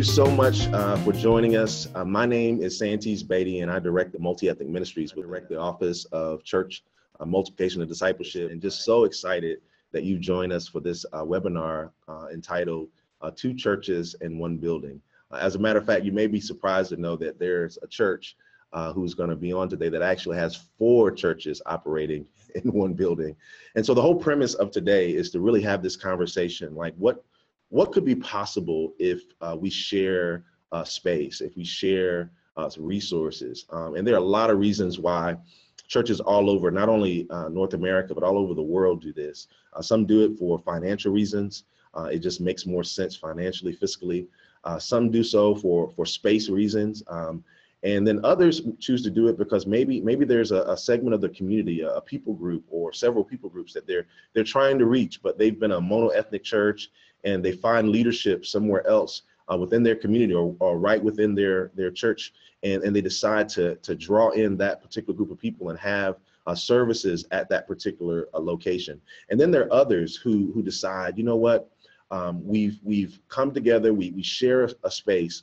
you so much for joining us. My name is Santes, Beatty, and I direct the Multiethnic Ministries. We direct the Office of Church Multiplication and Discipleship, and just so excited that you join us for this webinar entitled Two Churches in One Building. As a matter of fact, you may be surprised to know that there's a church who's going to be on today that actually has 4 churches operating in one building. And so the whole premise of today is to really have this conversation, like what could be possible if we share space, if we share some resources. And there are a lot of reasons why churches all over, not only North America, but all over the world do this. Some do it for financial reasons. It just makes more sense financially, fiscally. Some do so for space reasons. And then others choose to do it because maybe there's a segment of the community, a people group or several people groups that they're trying to reach, but they've been a monoethnic church and they find leadership somewhere else within their community or right within their church. And they decide to draw in that particular group of people and have services at that particular location. And then there are others who decide, you know what, we've come together, we share a space.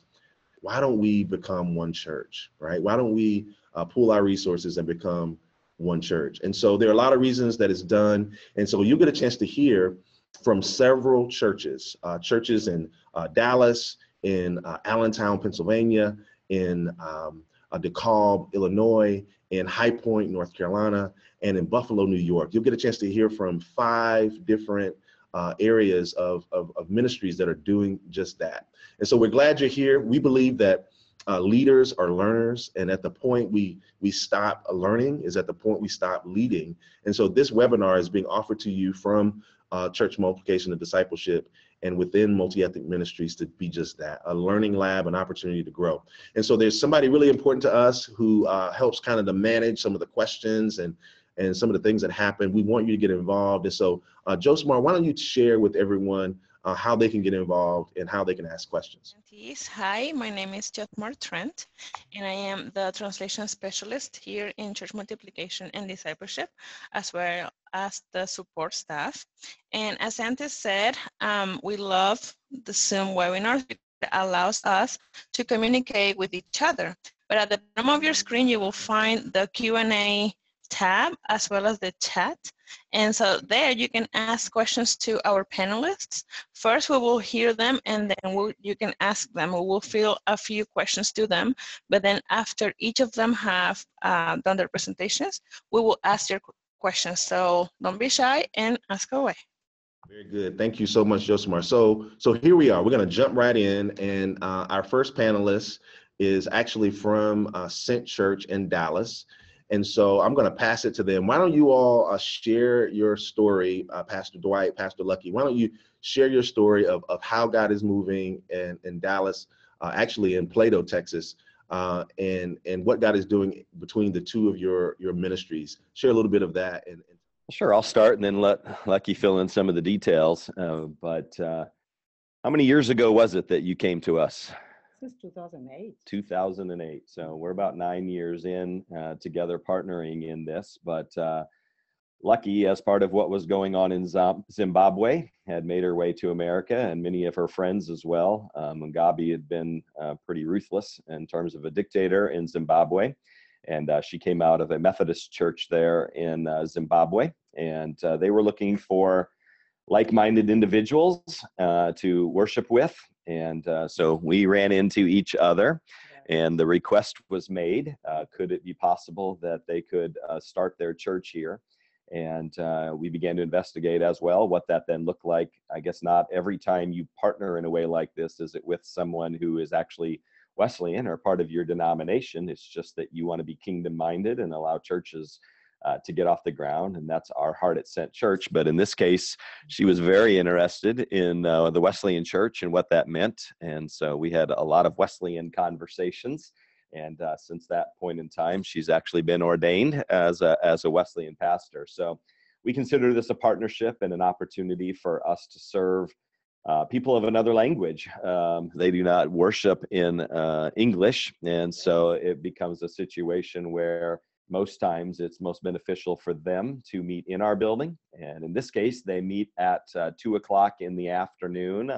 Why don't we become one church, right? Why don't we pool our resources and become one church? And so there are a lot of reasons that it's done. And so you'll get a chance to hear from several churches, churches in Dallas, in Allentown, Pennsylvania, in DeKalb, Illinois, in High Point, North Carolina, and in Buffalo, New York. You'll get a chance to hear from 5 different areas of ministries that are doing just that. And so we're glad you're here. We believe that leaders are learners, and at the point we stop learning is at the point we stop leading. And so this webinar is being offered to you from Church Multiplication and Discipleship and within Multiethnic Ministries to be just that, a learning lab, an opportunity to grow. And so there's somebody really important to us who helps kind of to manage some of the questions and some of the things that happen. We want you to get involved. And so Josemar, why don't you share with everyone how they can get involved and how they can ask questions. Hi, my name is Josemar Trent, and I am the translation specialist here in Church Multiplication and Discipleship, as well as the support staff. And as Santes said, we love the Zoom webinars. It allows us to communicate with each other. But at the bottom of your screen, you will find the Q&A tab as well as the chat. And so there you can ask questions to our panelists. First, we will hear them and then you can ask them. We will field a few questions to them, but then after each of them have done their presentations, we will ask your questions. So don't be shy and ask away. Very good. Thank you so much, Josemar. So here we are. We're going to jump right in, and our first panelist is actually from Sent Church in Dallas. And so I'm going to pass it to them. Why don't you all share your story, Pastor Dwight, Pastor Lucky, why don't you share your story of how God is moving in Dallas, actually in Plato, Texas, and what God is doing between the two of your ministries. Share a little bit of that. Sure, I'll start and then let Lucky fill in some of the details. But how many years ago was it that you came to us? Since 2008. 2008. So we're about 9 years in together partnering in this. But Lucky, as part of what was going on in Zimbabwe, had made her way to America, and many of her friends as well. Mugabe had been pretty ruthless in terms of a dictator in Zimbabwe. And she came out of a Methodist church there in Zimbabwe. And they were looking for like-minded individuals to worship with. And so we ran into each other, and the request was made, could it be possible that they could start their church here? And we began to investigate as well what that then looked like. I guess not every time you partner in a way like this is it with someone who is actually Wesleyan or part of your denomination. It's just that you want to be kingdom-minded and allow churches to get off the ground, and that's our heart at Sent Church. But in this case, she was very interested in the Wesleyan Church and what that meant, and so we had a lot of Wesleyan conversations. And since that point in time, she's actually been ordained as a Wesleyan pastor. So we consider this a partnership and an opportunity for us to serve people of another language. They do not worship in English, and so it becomes a situation where most times it's most beneficial for them to meet in our building. And in this case, they meet at 2 o'clock in the afternoon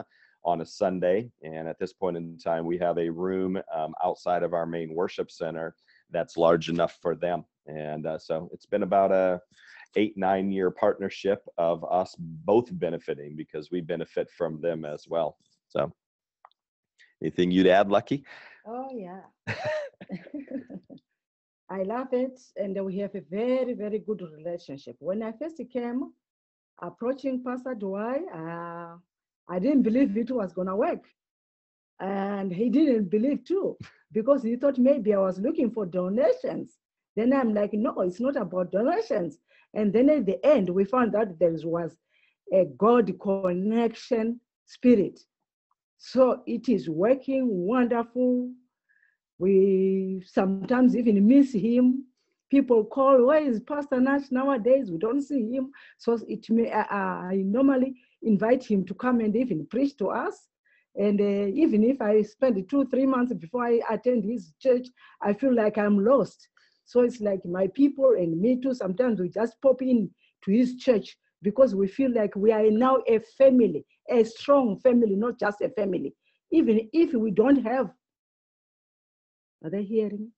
on a Sunday. And at this point in time, we have a room outside of our main worship center that's large enough for them. And so it's been about a 8-9 year partnership of us both benefiting, because we benefit from them as well. So anything you'd add, Lucky? Oh, yeah. I love it. And we have a very, very good relationship. When I first came approaching Pastor Dwight, I didn't believe it was going to work. And he didn't believe too, because he thought maybe I was looking for donations. Then I'm like, no, it's not about donations. And then at the end, we found out there was a God connection spirit. So it is working wonderful. We sometimes even miss him. People call, where is Pastor Nash nowadays? We don't see him. So I normally invite him to come and even preach to us. And even if I spend 2-3 months before I attend his church, I feel like I'm lost. So it's like my people and me too, sometimes we just pop in to his church because we feel like we are now a family, a strong family, not just a family. Even if we don't have, are they hearing me?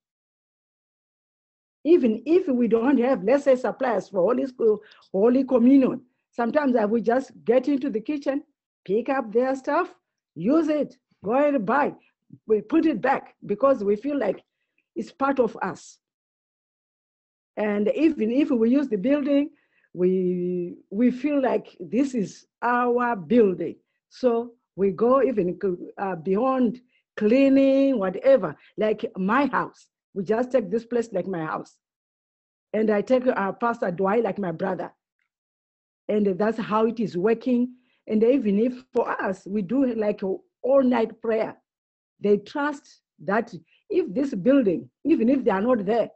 Even if we don't have, let's say, supplies for Holy Communion, sometimes I will just get into the kitchen, pick up their stuff, use it, go ahead and buy, we put it back because we feel like it's part of us. And even if we use the building, we feel like this is our building. So we go even beyond cleaning, whatever, like my house. We just take this place like my house. And I take Pastor Dwight like my brother. And that's how it is working. And even if for us, we do like all-night prayer, they trust that if this building, even if they are not there,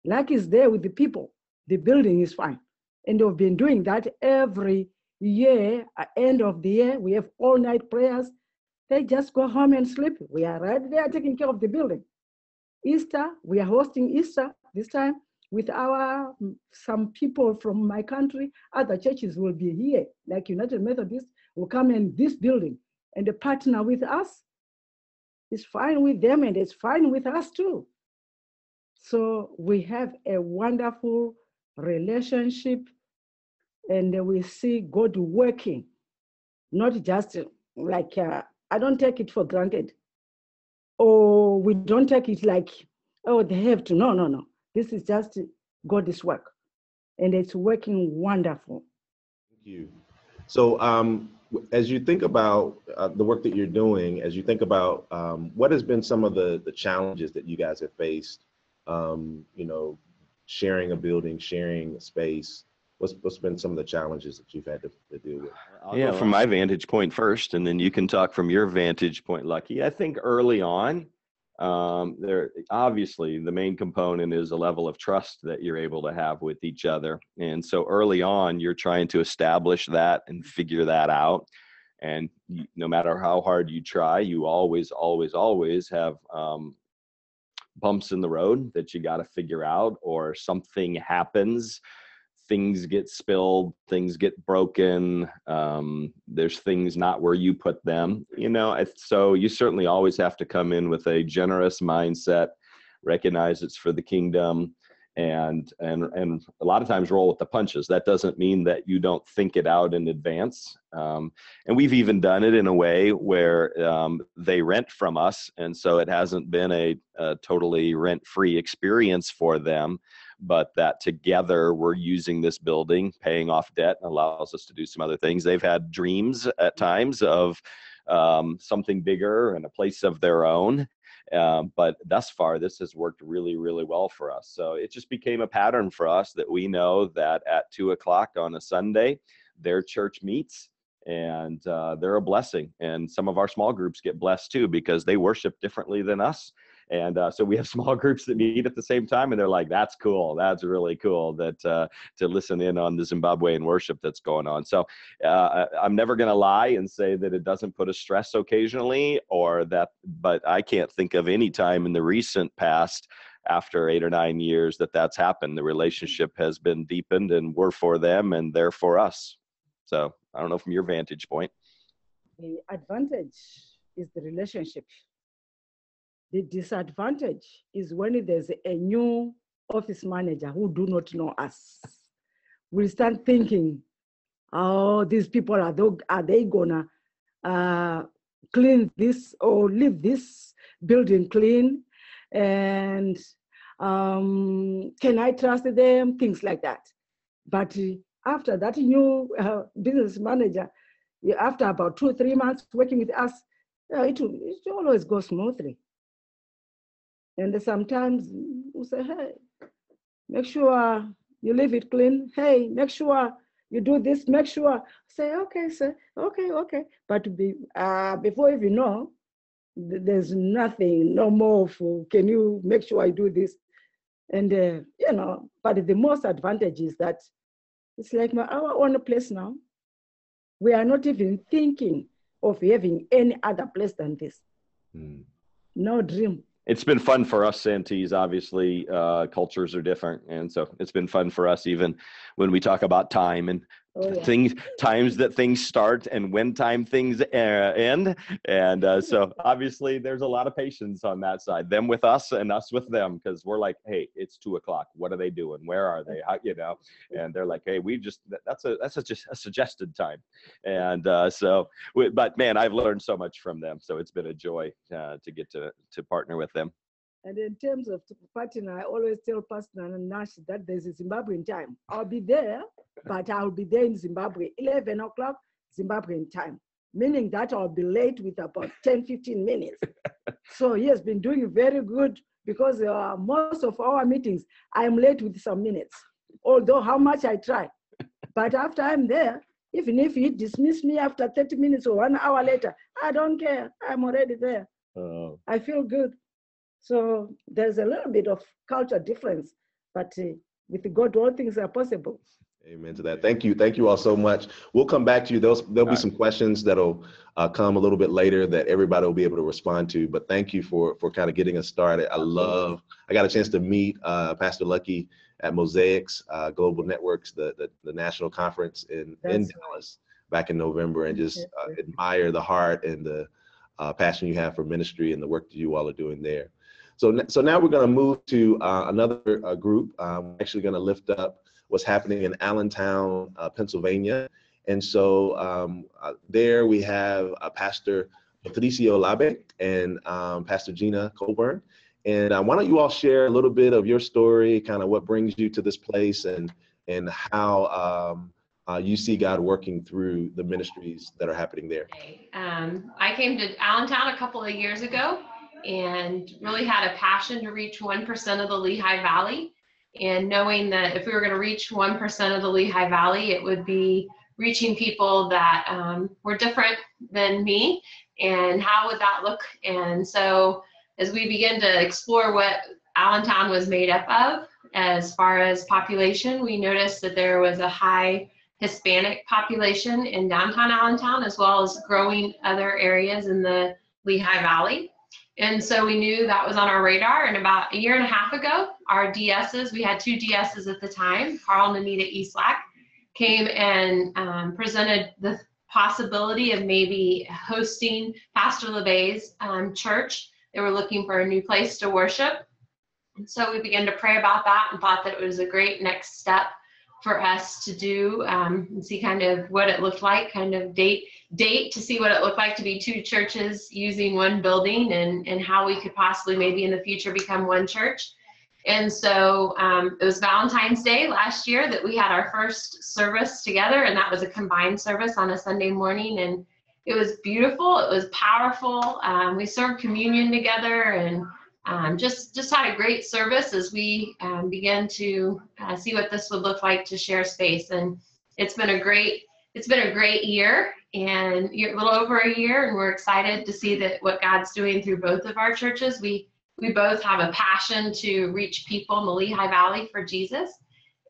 like is there with the people, the building is fine. And we've been doing that every year. At end of the year, we have all-night prayers. They just go home and sleep. We are right there taking care of the building. Easter, we are hosting Easter this time with some people from my country. Other churches will be here, like United Methodist will come in this building and partner with us. It's fine with them and it's fine with us too. So we have a wonderful relationship and we see God working, not just like, I don't take it for granted. Or we don't take it like, oh, they have to. No, no, no. This is just God's work. And it's working wonderful. Thank you. So as you think about the work that you're doing, as you think about what has been some of the challenges that you guys have faced, sharing a building, sharing a space, what's been some of the challenges that you've had to deal with? I'll go from my vantage point first, and then you can talk from your vantage point, Lucky. I think early on, there obviously the main component is a level of trust that you're able to have with each other. And so early on, you're trying to establish that and figure that out. And no matter how hard you try, you always have bumps in the road that you got to figure out, or something happens. Things get spilled, things get broken, there's things not where you put them, so you certainly always have to come in with a generous mindset, recognize it's for the kingdom, and a lot of times roll with the punches. That doesn't mean that you don't think it out in advance. And we've even done it in a way where they rent from us, and so it hasn't been a totally rent-free experience for them, but that together we're using this building, paying off debt, allows us to do some other things. They've had dreams at times of something bigger and a place of their own. But thus far, this has worked really, really well for us. So it just became a pattern for us that we know that at 2:00 on a Sunday, their church meets, and they're a blessing. And some of our small groups get blessed too, because they worship differently than us. And so we have small groups that meet at the same time, and they're like, that's cool. That's really cool that to listen in on the Zimbabwean worship that's going on. So I'm never going to lie and say that it doesn't put a stress occasionally, but I can't think of any time in the recent past after 8 or 9 years that's happened. The relationship has been deepened, and we're for them and they're for us. So I don't know from your vantage point. The advantage is the relationship. The disadvantage is when there's a new office manager who do not know us. We start thinking, oh, these people, are they gonna clean this or leave this building clean? And can I trust them? Things like that. But after that new business manager, after about 2 or 3 months working with us, it always goes smoothly. And sometimes we say, hey, make sure you leave it clean. Hey, make sure you do this, make sure. Say, okay, sir, okay. But before you know, there's nothing, no more for, can you make sure I do this? And, but the most advantage is that it's like our own place now. We are not even thinking of having any other place than this. No dream. It's been fun for us, Santes. Obviously, cultures are different. And so it's been fun for us, even when we talk about time and times that things start and when things end. And so obviously there's a lot of patience on that side, them with us and us with them, because we're like, hey, it's 2 o'clock. What are they doing? Where are they? How, and they're like, hey, that's just a suggested time. And but man, I've learned so much from them. So it's been a joy to get to partner with them. And in terms of partner, I always tell Pastor Nash that there's a Zimbabwean time. I'll be there, but I'll be there in Zimbabwe, 11 o'clock Zimbabwean time, meaning that I'll be late with about 10, 15 minutes. So he has been doing very good, because most of our meetings, I'm late with some minutes, although how much I try. But after I'm there, even if he dismiss me after 30 minutes or 1 hour later, I don't care. I'm already there. I feel good. So there's a little bit of culture difference, but with God, all things are possible. Amen to that. Thank you all so much. We'll come back to you. There'll be some questions that'll come a little bit later that everybody will be able to respond to. But thank you for kind of getting us started. I got a chance to meet Pastor Lucky at Mosaics Global Networks, the national conference in Dallas back in November, and just admire the heart and the passion you have for ministry and the work that you all are doing there. So now we're going to move to another group. We're actually going to lift up what's happening in Allentown, Pennsylvania. And so there we have Pastor Patricio Labe and Pastor Gina Colburn. And why don't you all share a little bit of your story, kind of what brings you to this place, and how you see God working through the ministries that are happening there. I came to Allentown a couple of years ago and really had a passion to reach 1% of the Lehigh Valley, and knowing that if we were going to reach 1% of the Lehigh Valley, it would be reaching people that were different than me, and how would that look. And so as we began to explore what Allentown was made up of as far as population, we noticed that there was a high Hispanic population in downtown Allentown, as well as growing other areas in the Lehigh Valley. And so we knew that was on our radar. And about 1.5 years ago, our DSs, we had 2 DSs at the time, Carl and Anita Eastlack, came and presented the possibility of maybe hosting Pastor LeBay's church. They were looking for a new place to worship. And so we began to pray about that and thought that it was a great next step for us to do, and see kind of what it looked like, kind of date to see what it looked like to be 2 churches using 1 building, and how we could possibly maybe in the future become 1 church. And so it was Valentine's Day last year that we had our first service together, and that was a combined service on a Sunday morning, and it was beautiful. It was powerful. We served communion together, and just had a great service as we began to see what this would look like to share space. And it's been a great year, and a little over a year, and we're excited to see that what God's doing through both of our churches. We both have a passion to reach people in the Lehigh Valley for Jesus.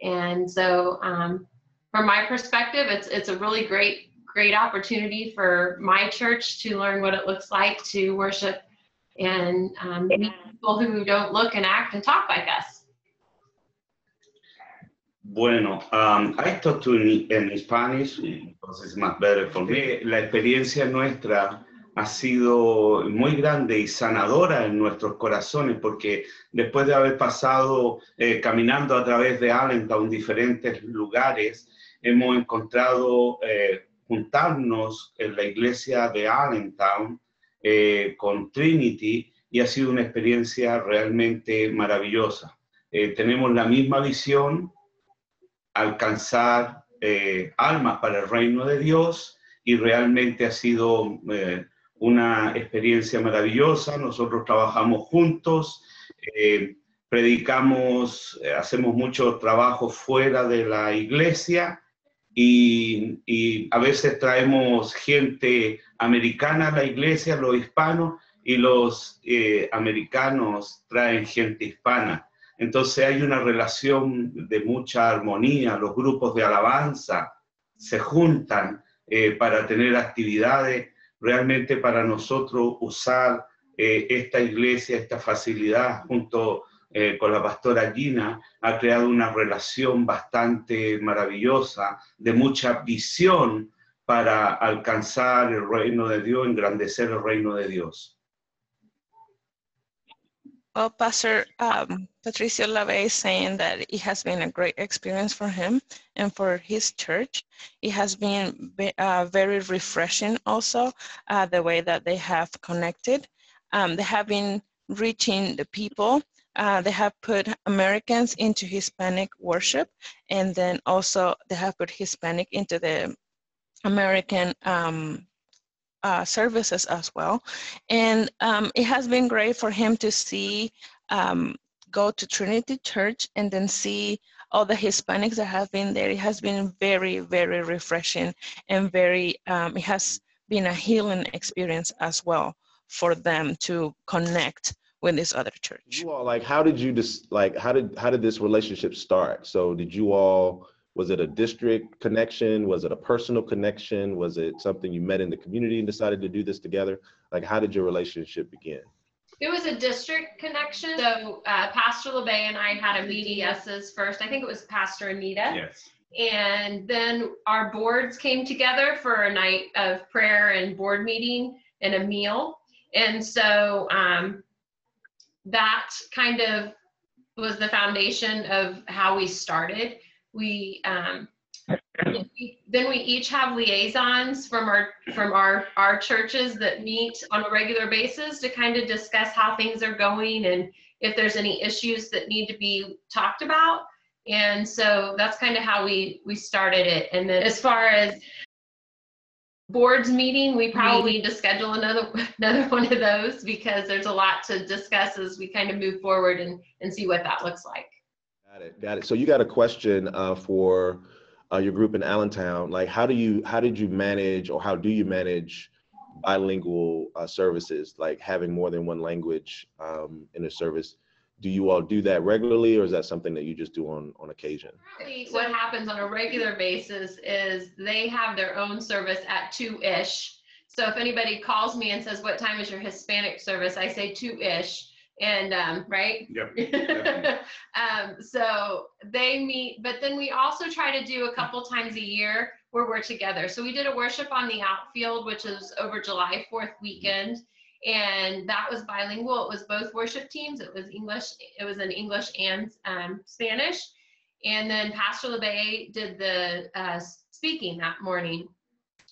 And so from my perspective, it's a really great opportunity for my church to learn what it looks like to worship and meet people who don't look and act and talk like us. Bueno, I talk to in Spanish because it's much better for me. La experiencia nuestra ha sido muy grande y sanadora en nuestros corazones porque después de haber pasado caminando a través de Allentown diferentes lugares, hemos encontrado juntarnos en la iglesia de Allentown con Trinity y ha sido una experiencia realmente maravillosa. Tenemos la misma visión, alcanzar almas para el reino de Dios y realmente ha sido una experiencia maravillosa. Nosotros trabajamos juntos, predicamos, hacemos mucho trabajo fuera de la iglesia y a veces traemos gente americana a la iglesia, los hispanos, y los americanos traen gente hispana. Entonces hay una relación de mucha armonía, los grupos de alabanza se juntan para tener actividades, realmente para nosotros usar esta iglesia, esta facilidad junto con la pastora Gina, ha creado una relación bastante maravillosa, de mucha visión para alcanzar el reino de Dios, engrandecer el reino de Dios. Well, Pastor Patricio Lave is saying that it has been a great experience for him and for his church. It has been very refreshing also, the way that they have connected. They have been reaching the people. They have put Americans into Hispanic worship, and then also they have put Hispanic into the American services as well. And it has been great for him to see, go to Trinity Church and then see all the Hispanics that have been there. It has been very, very refreshing and very, it has been a healing experience as well for them to connect with this other church. You all, like, how did you just, like, how did this relationship start? So did you all, was it a district connection? Was it a personal connection? Was it something you met in the community and decided to do this together? Like, how did your relationship begin? It was a district connection. So Pastor LeBay and I had a BDS's first. I think it was Pastor Anita. Yes. And then our boards came together for a night of prayer and board meeting and a meal. And so that kind of was the foundation of how we started. We then we each have liaisons from our churches that meet on a regular basis to kind of discuss how things are going and if there's any issues that need to be talked about. And so that's kind of how we started it. And then as far as boards meeting, we probably need to schedule another one of those because there's a lot to discuss as we kind of move forward and see what that looks like. Got it. So you got a question for your group in Allentown. Like, how did you manage, or how do you manage bilingual services, like having more than one language in a service? Do you all do that regularly, or is that something that you just do on occasion? What happens on a regular basis is they have their own service at 2-ish. So if anybody calls me and says, what time is your Hispanic service? I say 2-ish. And right? Yep. So they meet, but then we also try to do a couple times a year where we're together. So we did a worship on the outfield, which is over July 4th weekend. And that was bilingual. It was both worship teams. It was English. It was in English and Spanish. And then Pastor LeBay did the speaking that morning.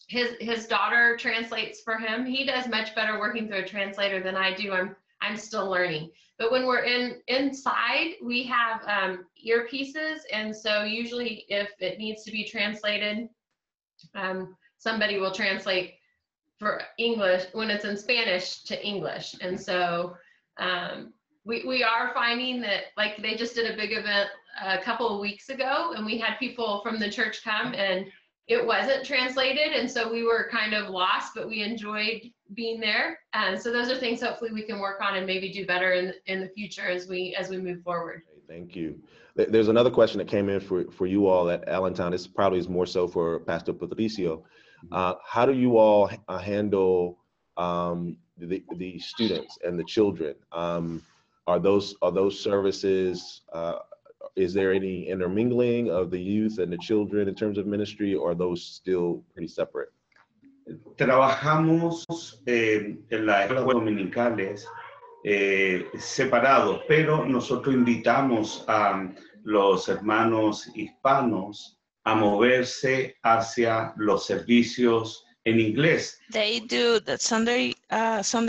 His daughter translates for him. He does much better working through a translator than I do. I'm still learning. But when we're inside, we have earpieces. And so usually if it needs to be translated, somebody will translate for English when it's in Spanish to English. And so we are finding that, like, they just did a big event a couple of weeks ago, and we had people from the church come and it wasn't translated. And so we were kind of lost, but we enjoyed being there. And so those are things hopefully we can work on and maybe do better in the future as we move forward. Thank you. There's another question that came in for you all at Allentown. This probably is more so for Pastor Patricio. How do you all handle the students and the children? Are those services, is there any intermingling of the youth and the children in terms of ministry, or are those still pretty separate? Trabajamos en las escuelas dominicales separados, pero nosotros invitamos a los hermanos hispanos a moverse hacia los servicios en inglés. They do the Sunday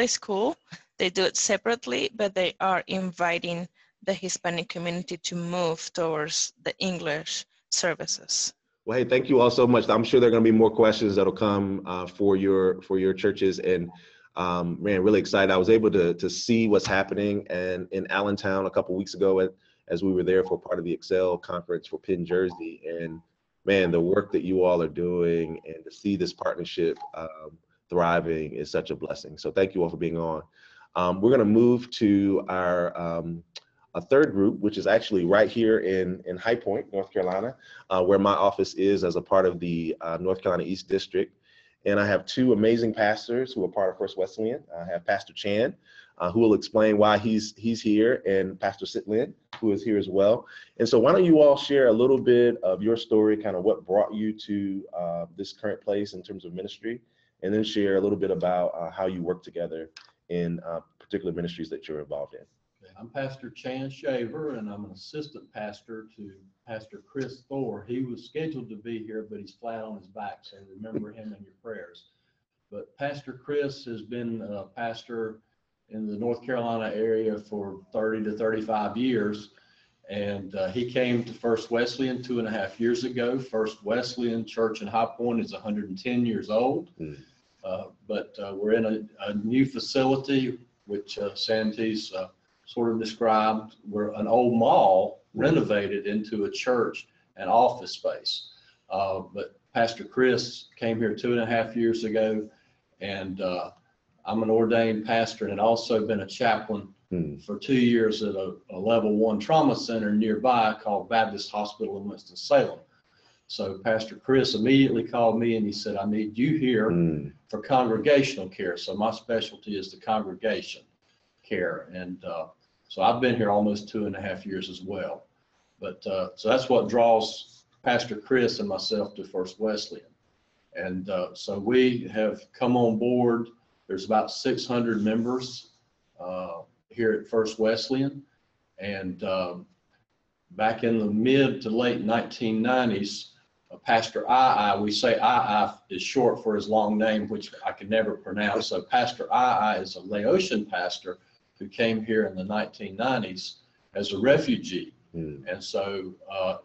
school. They do it separately, but they are inviting the Hispanic community to move towards the English services. Well, hey, thank you all so much. I'm sure there are going to be more questions that'll come for your churches, and man, really excited. I was able to see what's happening and in Allentown a couple weeks ago as we were there for part of the Excel conference for Penn Jersey, and man, the work that you all are doing and to see this partnership thriving is such a blessing. So thank you all for being on. We're going to move to our a third group, which is actually right here in High Point, North Carolina, where my office is as a part of the North Carolina East District. And I have two amazing pastors who are part of First Wesleyan. I have Pastor Chan, who will explain why he's here, and Pastor Sitt-Len, who is here as well. And so why don't you all share a little bit of your story, kind of what brought you to this current place in terms of ministry, and then share a little bit about how you work together in particular ministries that you're involved in. I'm Pastor Chan Shaver, and I'm an assistant pastor to Pastor Chris Thor. He was scheduled to be here, but he's flat on his back, so remember him in your prayers. But Pastor Chris has been a pastor in the North Carolina area for 30 to 35 years, and he came to First Wesleyan 2.5 years ago. First Wesleyan Church in High Point is 110 years old, but we're in a new facility, which Santes sort of described. We're an old mall renovated into a church and office space. But Pastor Chris came here 2.5 years ago, and I'm an ordained pastor and had also been a chaplain for 2 years at a level 1 trauma center nearby called Baptist Hospital in Winston-Salem. So Pastor Chris immediately called me and he said, I need you here for congregational care. So my specialty is the congregation care. And so I've been here almost 2.5 years as well. But so that's what draws Pastor Chris and myself to First Wesleyan. And so we have come on board. There's about 600 members here at First Wesleyan. And back in the mid to late 1990s, Pastor we say is short for his long name, which I can never pronounce. So Pastor is a Laotian pastor who came here in the 1990s as a refugee. And so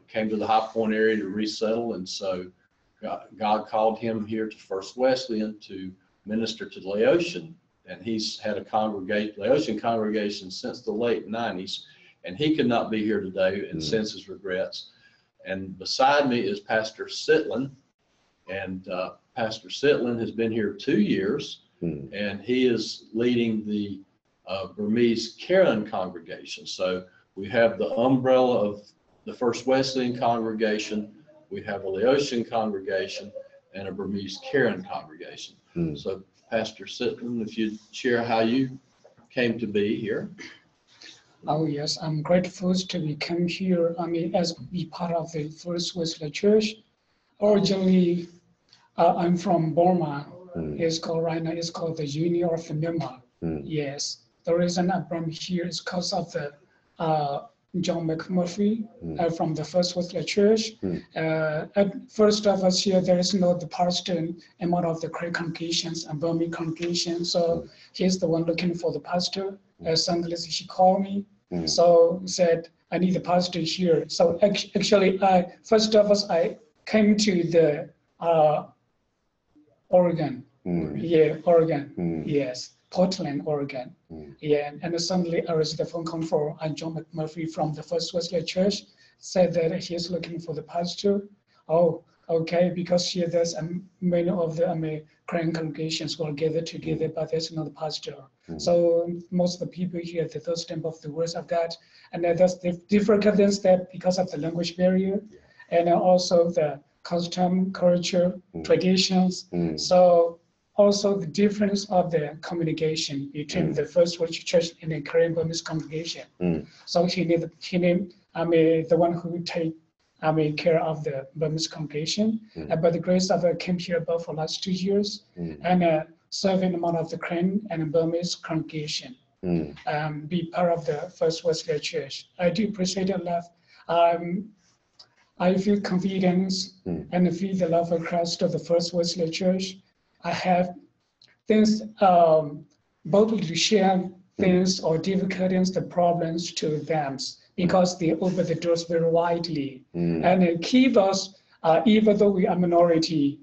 came to the High Point area to resettle. And so God called him here to First Wesleyan to minister to the Laotian. And he's had a Laotian congregation since the late 90s. And he could not be here today and sends his regrets. And beside me is Pastor Sitt-Len. And Pastor Sitt-Len has been here 2 years. And he is leading the Burmese Karen congregation. So we have the umbrella of the First Wesleyan congregation, we have a Laotian congregation, and a Burmese Karen congregation. So Pastor Sitt-Len, if you'd share how you came to be here. Oh yes, I'm grateful to become here. I mean, as be part of the First Wesleyan Church. Originally, I'm from Burma. It's called right now. It's called the Union of Myanmar. Yes. The reason I brought here is because of the John McMurphy from the First Wesleyan Church. At first of us here, there is no the pastor among of the Korean congregations and Burmese congregations. So he's the one looking for the pastor. Suddenly he called me. So he said, I need the pastor here. So actually, first of us, I came to the Oregon. Yeah, Oregon. Yes. Portland, Oregon. Yeah, and suddenly I received a phone call from John McMurphy from the First Wesleyan Church, said that he is looking for the pastor. Oh, okay, because here there's many of the Korean congregations will gather together, but there's no pastor. So most of the people here, the third stamp of the words of God, and that's the difference that because of the language barrier, and also the custom, culture, traditions. So also the difference of the communication between the First Wesleyan Church and the Korean Burmese congregation. So he need the one who take care of the Burmese congregation. By the grace of I came here about for last 2 years and serving among of the Korean and Burmese congregation. Be part of the First Wesleyan Church. I do appreciate it a lot. I feel confidence and feel the love of Christ of the First Wesleyan Church. I have things boldly to share things or difficulties, the problems to them, because they open the doors very widely and keep us, even though we are minority,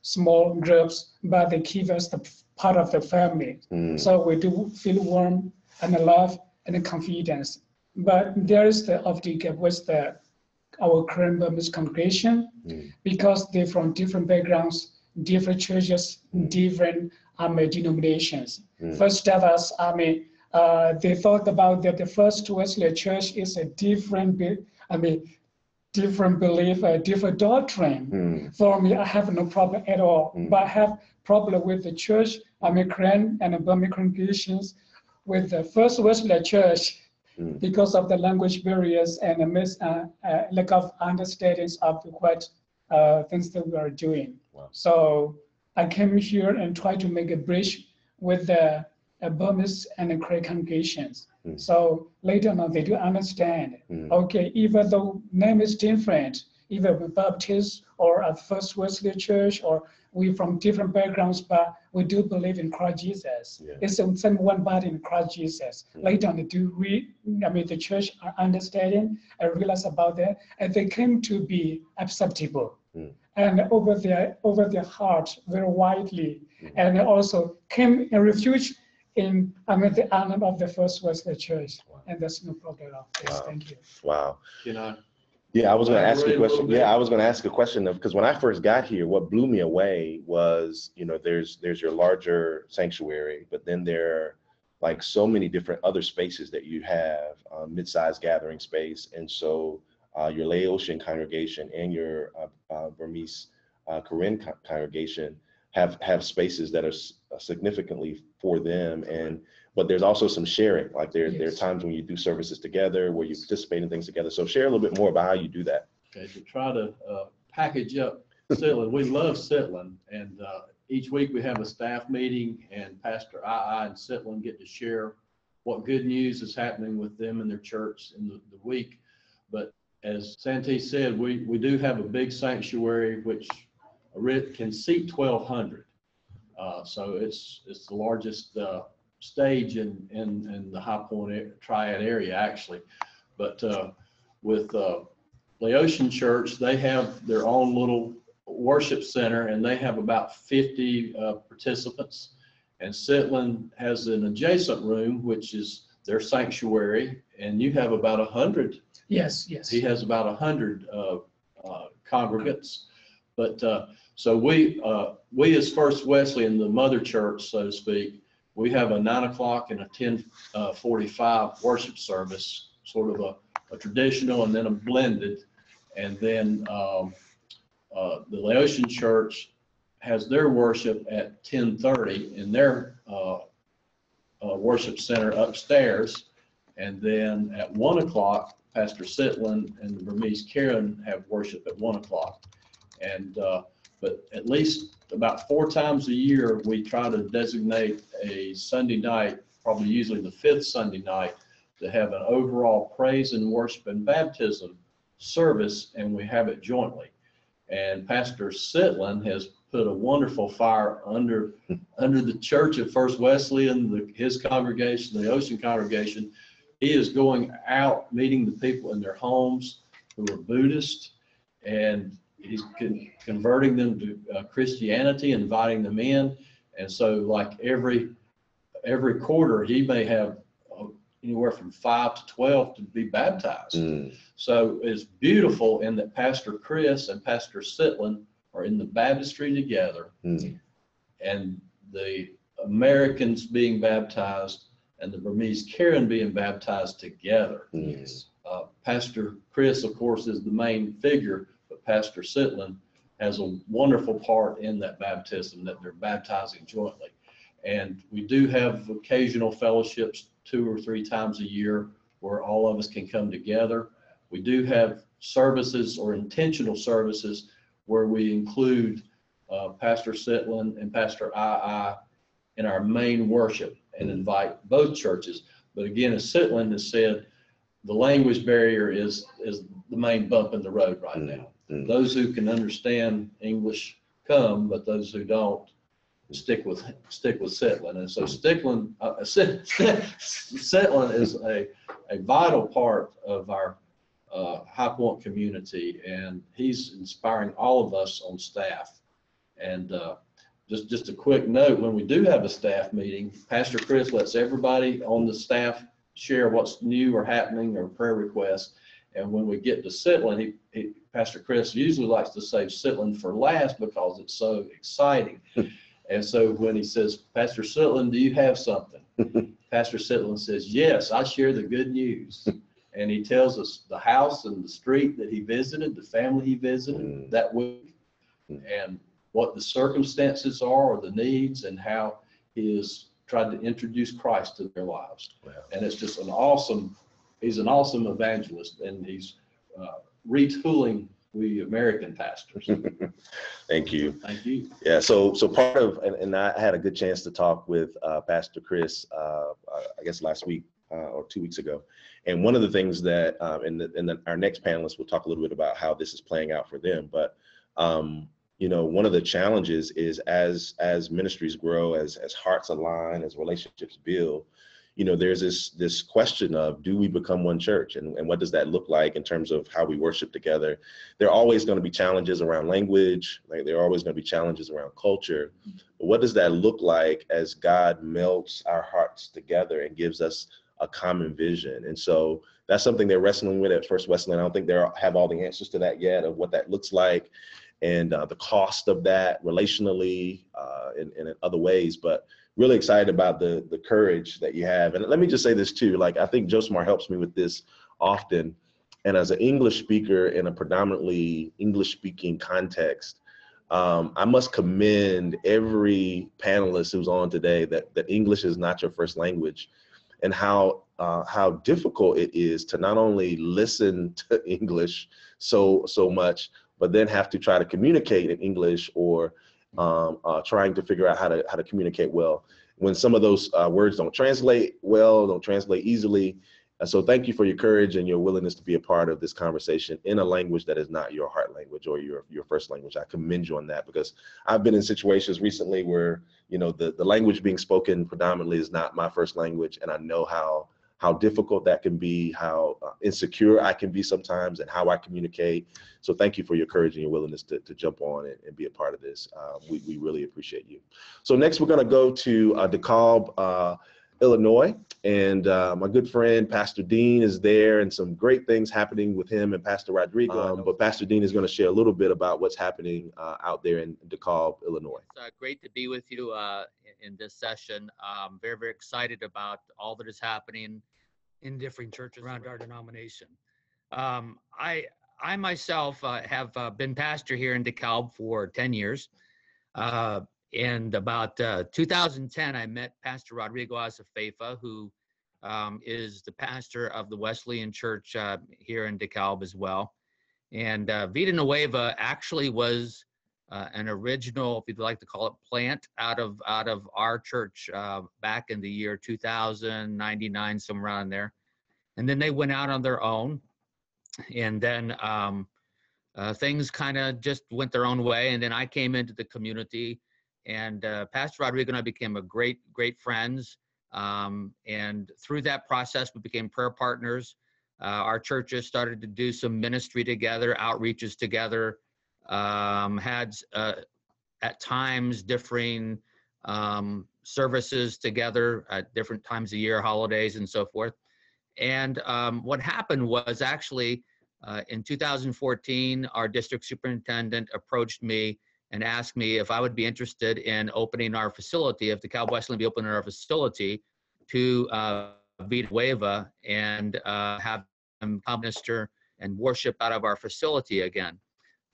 small groups, but they keep us the part of the family. So we do feel warm and love and confidence. But there is the optic gap with our current Burmese congregation because they're from different backgrounds, different churches, different denominations. First of us, they thought about that the First Wesleyan Church is a different, different belief, a different doctrine. For me, I have no problem at all, but I have problem with the church, Korean and Burmese congregations, with the First Wesleyan Church because of the language barriers and the lack of understanding of what things that we are doing. So I came here and tried to make a bridge with the Burmese and the Korean congregations. So later on, they do understand, okay, even though name is different, either we're Baptist or a First Wesleyan Church, or we from different backgrounds, but we do believe in Christ Jesus. It's the same one body in Christ Jesus. Later on, they do the church are understanding and realize about that, and they came to be acceptable. And over their heart very widely, and they also came and refuge in the honor of the First Wesleyan Church, and that's no problem at all. Yes, thank you. Wow. Yeah, I was going to ask you a question. I was going to ask a question because when I first got here, what blew me away was, there's your larger sanctuary, but then there are like so many different other spaces that you have, mid-sized gathering space, and so your Laotian congregation and your Burmese Korean congregation have spaces that are significantly for them, but there's also some sharing. Like there are times when you do services together, where you participate in things together. So share a little bit more about how you do that. Okay, to try to package up Sitt-Len, we love Sitt-Len, and each week we have a staff meeting, and Pastor I and Sitt-Len get to share what good news is happening with them and their church in the week. But as Santes said, we do have a big sanctuary which can seat 1,200. So it's the largest stage in the High Point Triad area, actually. But with Laotian Church, they have their own little worship center, and they have about 50 participants. And Sitt-Len has an adjacent room, which is their sanctuary, and you have about 100. Yes. He has about 100 congregants. But so we as First Wesleyan, the mother church, so to speak, we have a 9 o'clock and a 10:45 worship service, sort of a traditional and then a blended. And then the Laotian church has their worship at 10:30 in their worship center upstairs. And then at 1 o'clock, Pastor Sitt-Len and the Burmese Karen have worship at 1 o'clock. And but at least about 4 times a year, we try to designate a Sunday night, probably usually the 5th Sunday night, to have an overall praise and worship and baptism service, and we have it jointly. And Pastor Sitt-Len has put a wonderful fire under the Church of First Wesleyan, his congregation, the Ocean congregation. He is going out meeting the people in their homes who are Buddhist, and he's converting them to Christianity, inviting them in. And so like every quarter, he may have anywhere from 5 to 12 to be baptized. So it's beautiful in that Pastor Chris and Pastor Sitt-Len are in the baptistry together, and the Americans being baptized and the Burmese Karen being baptized together. Pastor Chris, of course, is the main figure, but Pastor Sitt-Len has a wonderful part in that baptism, that they're baptizing jointly. And we do have occasional fellowships 2 or 3 times a year where all of us can come together. We do have services or intentional services where we include Pastor Sitt-Len and Pastor I in our main worship and invite both churches. But again, as Sitt-Len has said, the language barrier is the main bump in the road right now. Those who can understand English come, but those who don't stick with Sitt-Len. And so Sitt-Len is a vital part of our High Point community, and he's inspiring all of us on staff. And just a quick note, when we do have a staff meeting, Pastor Chris lets everybody on the staff share what's new or happening or prayer requests. And when we get to Sitt-Len, Pastor Chris usually likes to save Sitt-Len for last because it's so exciting. And so when he says, Pastor Sitt-Len, do you have something? Pastor Sitt-Len says, yes, I share the good news. And he tells us the house and the street that he visited, the family he visited that week, and what the circumstances are or the needs, and how he has tried to introduce Christ to their lives. Wow. And it's just he's an awesome evangelist, and he's retooling we American pastors. Thank you. Thank you. Yeah, so part of, and I had a good chance to talk with Pastor Chris, I guess last week or 2 weeks ago. And one of the things that, our next panelist will talk a little bit about how this is playing out for them. But, you know, one of the challenges is as ministries grow, as hearts align, as relationships build, you know, there's this question of, do we become one church? And what does that look like in terms of how we worship together? There are always going to be challenges around language, like there are always going to be challenges around culture. But what does that look like as God melts our hearts together and gives us a common vision? And so that's something they're wrestling with at First Wesleyan. I don't think they have all the answers to that yet, of what that looks like and the cost of that relationally and in other ways. But really excited about the courage that you have. And let me just say this too, like, I think Josemar helps me with this often. And as an English speaker in a predominantly English speaking context, I must commend every panelist who's on today that English is not your first language, and how difficult it is to not only listen to English so much, but then have to try to communicate in English, or trying to figure out how to communicate well when some of those words don't translate well, don't translate easily. So thank you for your courage and your willingness to be a part of this conversation in a language that is not your heart language or your first language. I commend you on that, because I've been in situations recently where, you know, the language being spoken predominantly is not my first language, and I know how difficult that can be, how insecure I can be sometimes, and how I communicate. So thank you for your courage and your willingness to jump on and be a part of this. We really appreciate you. So next we're gonna go to DeKalb, Illinois, and my good friend Pastor Dean is there, and some great things happening with him and Pastor Rodrigo. But Pastor Dean is going to share a little bit about what's happening out there in DeKalb, Illinois. It's great to be with you in this session. Very, very excited about all that is happening in different churches around our denomination. I myself have been pastor here in DeKalb for 10 years. And about 2010, I met Pastor Rodrigo Azafefa, who is the pastor of the Wesleyan Church here in DeKalb as well. And Vida Nueva actually was an original, if you'd like to call it, plant out of our church back in the year 2000, 99, somewhere around there. And then they went out on their own. And then things kind of just went their own way. And then I came into the community. And Pastor Rodrigo and I became great friends. And through that process, we became prayer partners. Our churches started to do some ministry together, outreaches together, had at times differing services together at different times of year, holidays and so forth. And what happened was actually in 2014, our district superintendent approached me and asked me if I would be interested in opening our facility, if DeKalb Wesleyan be opening our facility to Vida Nueva and have them minister and worship out of our facility again.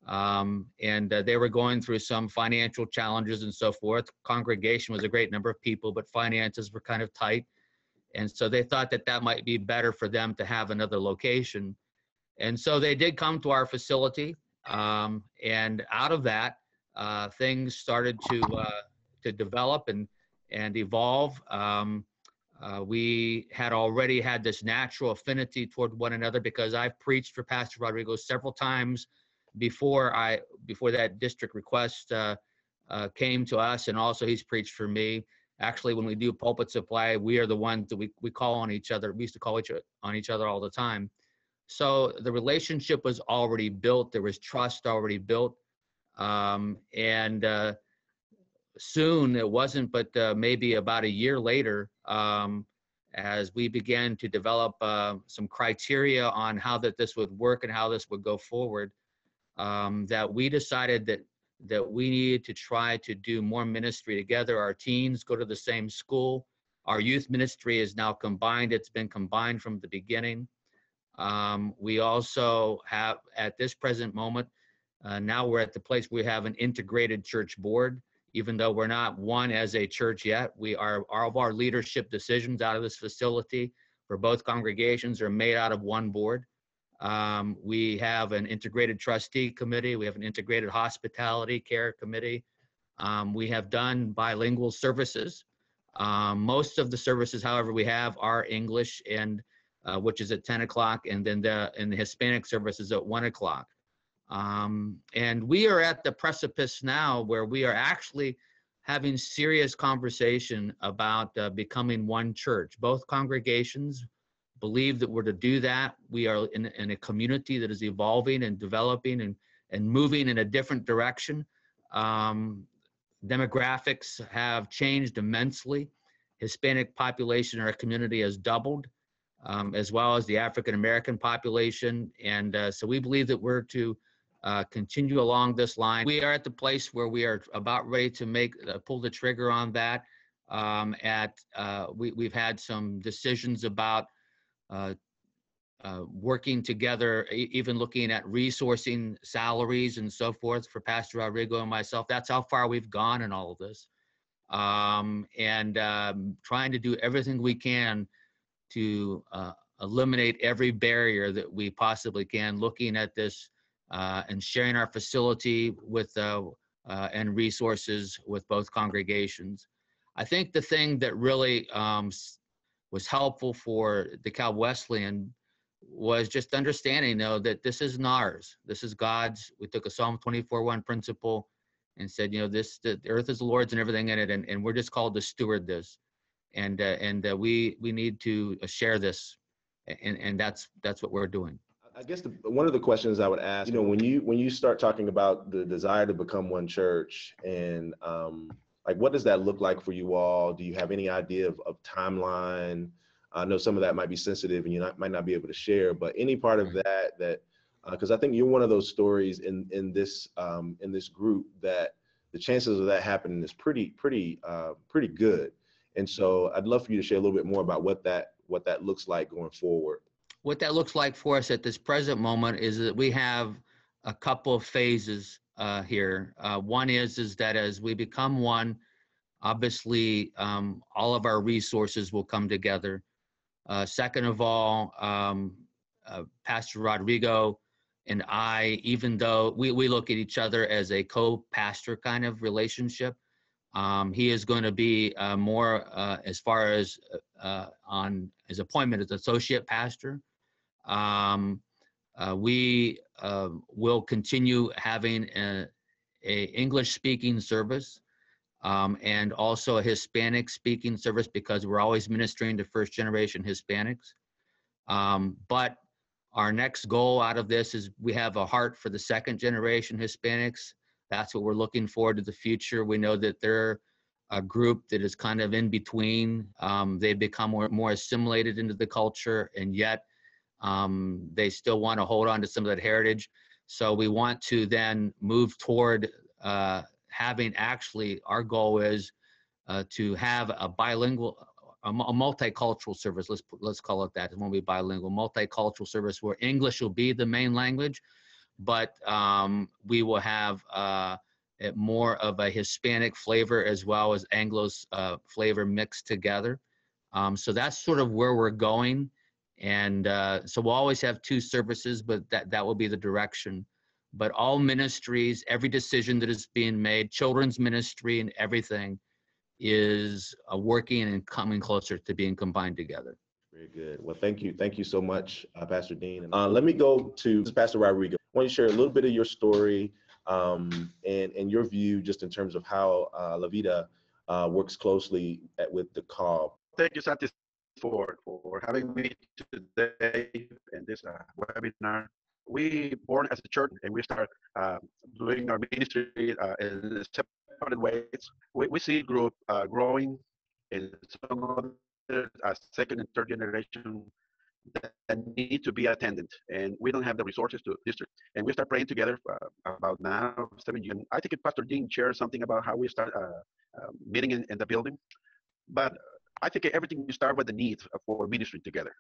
And they were going through some financial challenges and so forth. Congregation was a great number of people, but finances were kind of tight. And so they thought that that might be better for them to have another location. And so they did come to our facility. And out of that, things started to develop and evolve. We had already had this natural affinity toward one another because I've preached for Pastor Rodrigo several times before that district request came to us, and also he's preached for me. Actually, when we do pulpit supply, we are the ones that we call on each other. We used to call on each other all the time. So the relationship was already built. There was trust already built. And soon, it wasn't but maybe about a year later, as we began to develop some criteria on how this would work and how this would go forward, that we decided that we needed to try to do more ministry together. Our teens go to the same school. Our youth ministry is now combined. It's been combined from the beginning. We also have, at this present moment, now we're at the place we have an integrated church board. Even though we're not one as a church yet, all of our leadership decisions out of this facility for both congregations are made out of one board. We have an integrated trustee committee. We have an integrated hospitality care committee. We have done bilingual services. Most of the services, however, we have are English, and which is at 10 o'clock, and then the Hispanic services at 1 o'clock. And we are at the precipice now where we are actually having serious conversation about becoming one church. Both congregations believe that we're to do that. We are in a community that is evolving and developing and moving in a different direction. Demographics have changed immensely. Hispanic population in our community has doubled, as well as the African American population. And so we believe that we're to continue along this line. We are at the place where we are about ready to pull the trigger on that. We've had some decisions about working together, even looking at resourcing salaries and so forth for Pastor Rodrigo and myself. That's how far we've gone in all of this. Trying to do everything we can to eliminate every barrier that we possibly can, looking at this and sharing our facility with and resources with both congregations. I think the thing that really was helpful for DeKalb Wesleyan was just understanding, though, that this isn't ours. This is God's. We took a Psalm 24:1 principle and said, the earth is the Lord's and everything in it, and we're just called to steward this. And we need to share this, and that's what we're doing. I guess one of the questions I would ask, when you start talking about the desire to become one church, and what does that look like for you all? Do you have any idea of timeline? I know some of that might be sensitive and you might not be able to share, but any part of that because I think you're one of those stories in this group that the chances of that happening is pretty good. And so I'd love for you to share a little bit more about what that looks like going forward. What that looks like for us at this present moment is that we have a couple of phases here. One is that as we become one, obviously all of our resources will come together. Second of all, Pastor Rodrigo and I, even though we look at each other as a co-pastor kind of relationship, he is going to be more as far as on his appointment as associate pastor. We will continue having a English speaking service and also a Hispanic speaking service, because we're always ministering to first generation Hispanics. But our next goal out of this is we have a heart for the second generation Hispanics. That's what we're looking forward to the future. We know that they're a group that is kind of in between. They've become more assimilated into the culture, and yet they still want to hold on to some of that heritage. So we want to then move toward having, actually, our goal is to have a bilingual, a multicultural service. Let's call it that. It won't be bilingual, multicultural service where English will be the main language, but we will have more of a Hispanic flavor as well as Anglo's flavor mixed together. So that's sort of where we're going. And so we'll always have 2 services, but that will be the direction. But all ministries, every decision that is being made, children's ministry and everything is working and coming closer to being combined together. Very good. Well, thank you. Thank you so much, Pastor Dean. Let me go to Pastor Rodriguez. I want you to share a little bit of your story and your view just in terms of how La Vida works closely with the call. Thank you, Santes, for having me today in this webinar. We born as a church and we start doing our ministry in separate ways. We see group growing in some other second and third generation that need to be attendant, and we don't have the resources to district. And we start praying together about now 7 years. I think Pastor Dean shared something about how we start meeting in the building, but I think everything you start with the need for ministry together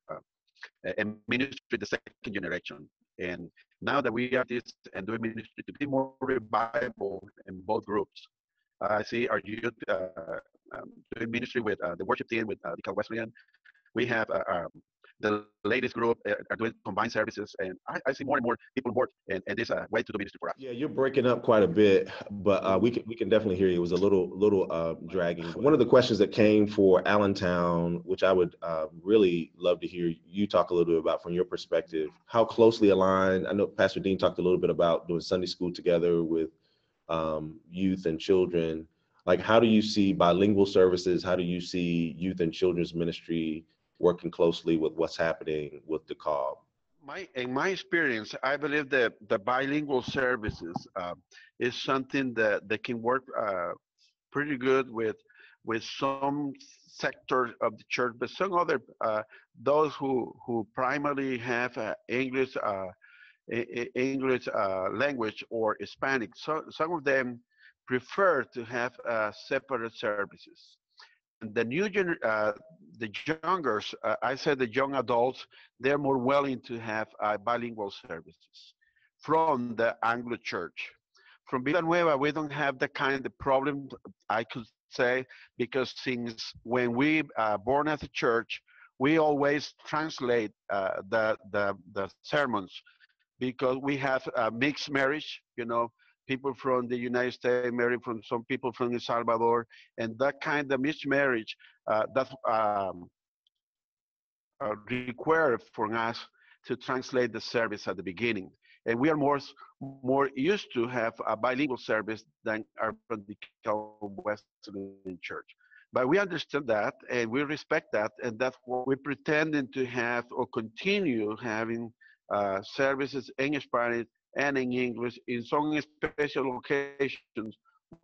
and ministry the second generation. And now that we are this and doing ministry to be more revival in both groups, I see our youth doing ministry with the worship team with the Wesleyan. We have the latest group are doing combined services, and I see more and more people work, and this is a way to do ministry for us. Yeah, you're breaking up quite a bit, but we can definitely hear you. It was a little dragging. One of the questions that came for Allentown, which I would really love to hear you talk a little bit about from your perspective, how closely aligned. I know Pastor Dean talked a little bit about doing Sunday school together with youth and children. Like, how do you see bilingual services? How do you see youth and children's ministry working closely with what's happening with the call? In my experience, I believe that the bilingual services is something that can work pretty good with some sectors of the church, but some other those who primarily have English language or Hispanic. So some of them prefer to have separate services. The the youngers, I said the young adults, they're more willing to have bilingual services from the Anglo Church. From Villanueva, we don't have the kind of problem, I could say, because since when we born as a church, we always translate the sermons, because we have a mixed marriage, you know, people from the United States married from some people from El Salvador, and that kind of mixed marriage that's required for us to translate the service at the beginning. And we are more used to have a bilingual service than our Wesleyan church. But we understand that, and we respect that, and that's what we're pretending to have or continue having services in Spanish and in English. In some special occasions,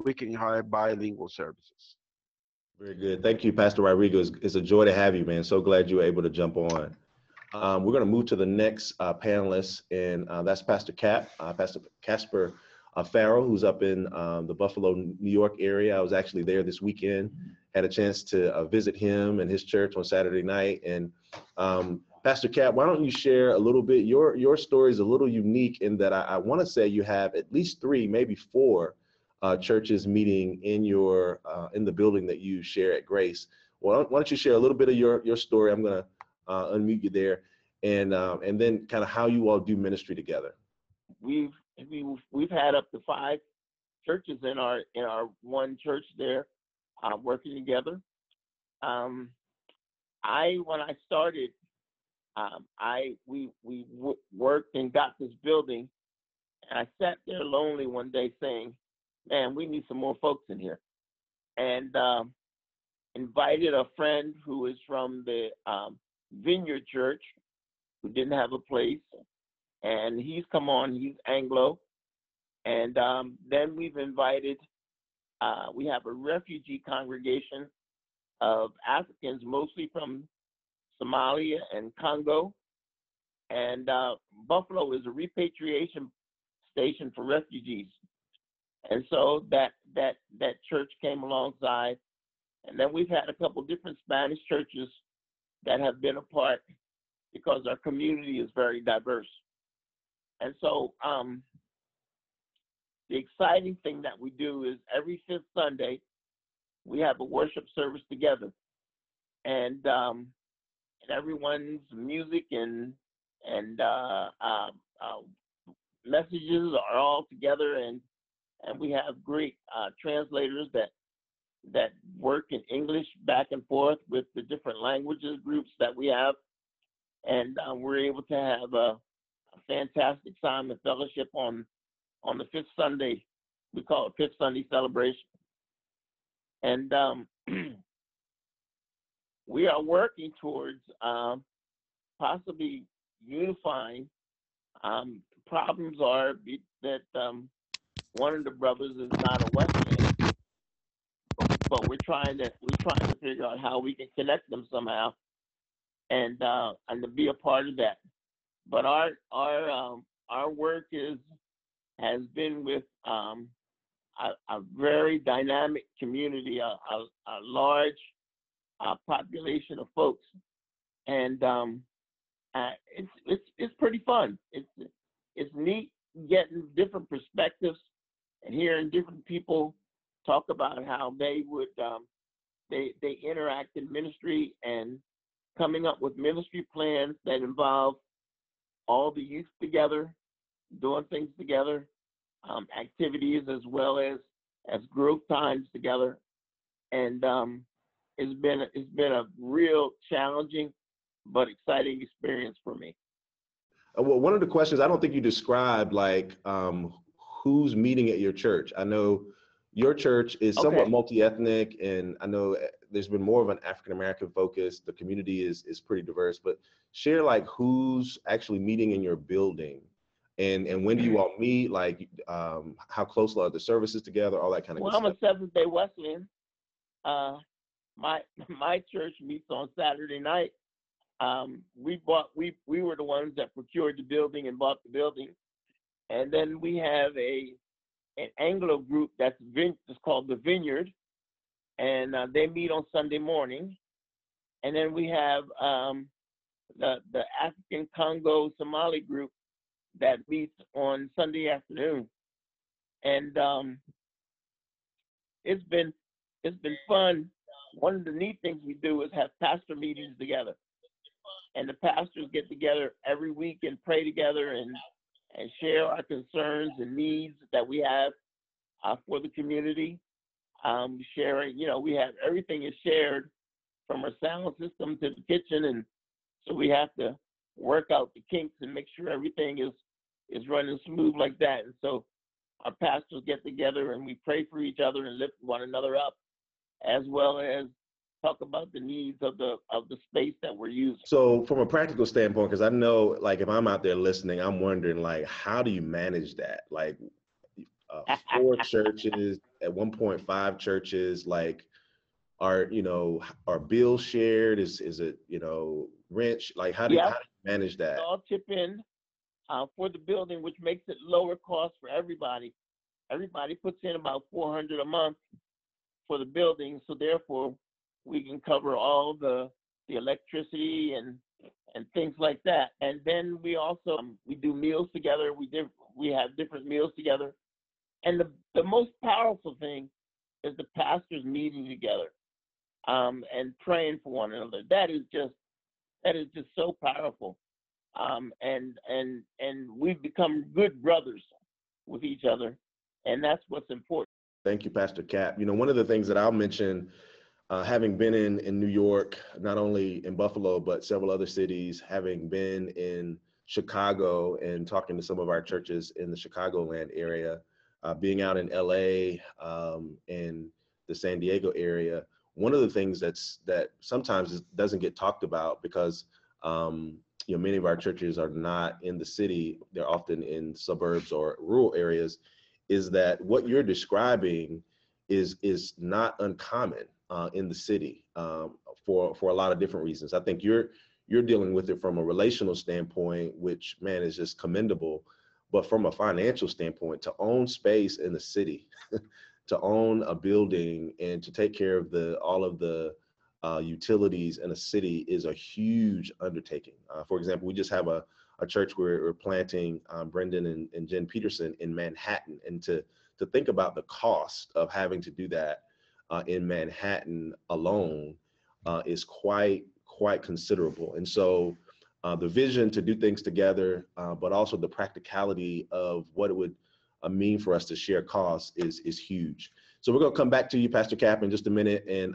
we can have bilingual services. Very good. Thank you, Pastor Rodriguez. It's a joy to have you, man. So glad you were able to jump on. We're going to move to the next panelist, and that's Pastor Casper Farrow, who's up in the Buffalo, New York area. I was actually there this weekend, had a chance to visit him and his church on Saturday night. And Pastor Cap, why don't you share a little bit? Your story is a little unique in that I want to say you have at least 3, maybe 4 churches meeting in your in the building that you share at Grace. Well, why don't you share a little bit of your story? I'm going to unmute you there, and then kind of how you all do ministry together. We've had up to 5 churches in our one church there, working together. When I started, we worked and got this building, and I sat there lonely one day saying, "Man, we need some more folks in here," and invited a friend who is from the Vineyard Church, who didn't have a place, and he's come on. He's Anglo, and then we've invited. We have a refugee congregation of Africans, mostly from Somalia and Congo, and Buffalo is a repatriation station for refugees, and so that church came alongside, and then we've had a couple different Spanish churches that have been a part because our community is very diverse, and so the exciting thing that we do is every 5th Sunday we have a worship service together. and everyone's music and messages are all together, and we have great translators that work in English back and forth with the different languages groups that we have, and we're able to have a fantastic time of fellowship on the fifth Sunday. We call it Fifth Sunday celebration, and we are working towards possibly unifying. Problems are that one of the brothers is not a Wesleyan, but we're trying to figure out how we can connect them somehow, and to be a part of that. But our work has been with a very dynamic community, a large population of folks, and it's pretty fun. It's neat getting different perspectives and hearing different people talk about how they would they interact in ministry, and coming up with ministry plans that involve all the youth together, doing things together, activities as well as group times together, and it's been a real challenging but exciting experience for me. Well, one of the questions, I don't think you described like who's meeting at your church. I know your church is somewhat multi-ethnic, and I know there's been more of an African-American focus. The community is pretty diverse, but share like who's actually meeting in your building, and when do you all meet? Like how close are the services together? All that kind of Well, good I'm stuff. a Seventh-day Wesleyan. My church meets on Saturday night. We were the ones that procured the building and bought the building, and then we have an Anglo group that's called the Vineyard, and they meet on Sunday morning, and then we have the African Congo Somali group that meets on Sunday afternoon, and it's been fun. One of the neat things we do is have pastor meetings together, and the pastors get together every week and pray together and share our concerns and needs that we have for the community. Sharing, we have everything is shared from our sound system to the kitchen, and so we have to work out the kinks and make sure everything is running smooth like that. And so our pastors get together and we pray for each other and lift one another up, as well as talk about the needs of the space that we're using. So from a practical standpoint, because I know like if I'm out there listening, I'm wondering like how do you manage that? Like 4 churches at 1.5 churches, like are bills shared? Is it rent? Like how do you manage that? We all chip in for the building, which makes it lower cost for everybody. Everybody puts in about $400 a month for the building, so therefore we can cover all the electricity and things like that. And then we also we do meals together. We have different meals together. And the most powerful thing is the pastors meeting together and praying for one another. That is just so powerful. And we've become good brothers with each other, and that's what's important. Thank you, Pastor Cap. One of the things that I'll mention, having been in New York, not only in Buffalo, but several other cities, having been in Chicago and talking to some of our churches in the Chicagoland area, being out in LA and the San Diego area, one of the things that sometimes doesn't get talked about because many of our churches are not in the city, they're often in suburbs or rural areas, is that what you're describing is not uncommon in the city for a lot of different reasons. I think you're dealing with it from a relational standpoint, which, man, is just commendable. But from a financial standpoint, to own space in the city, to own a building and to take care of all of the utilities in a city is a huge undertaking. For example, we just have a church where we're planting Brendan and Jen Peterson in Manhattan, and to think about the cost of having to do that in Manhattan alone is quite considerable. And so the vision to do things together, but also the practicality of what it would mean for us to share costs is huge. So we're going to come back to you, Pastor Cap, in just a minute. And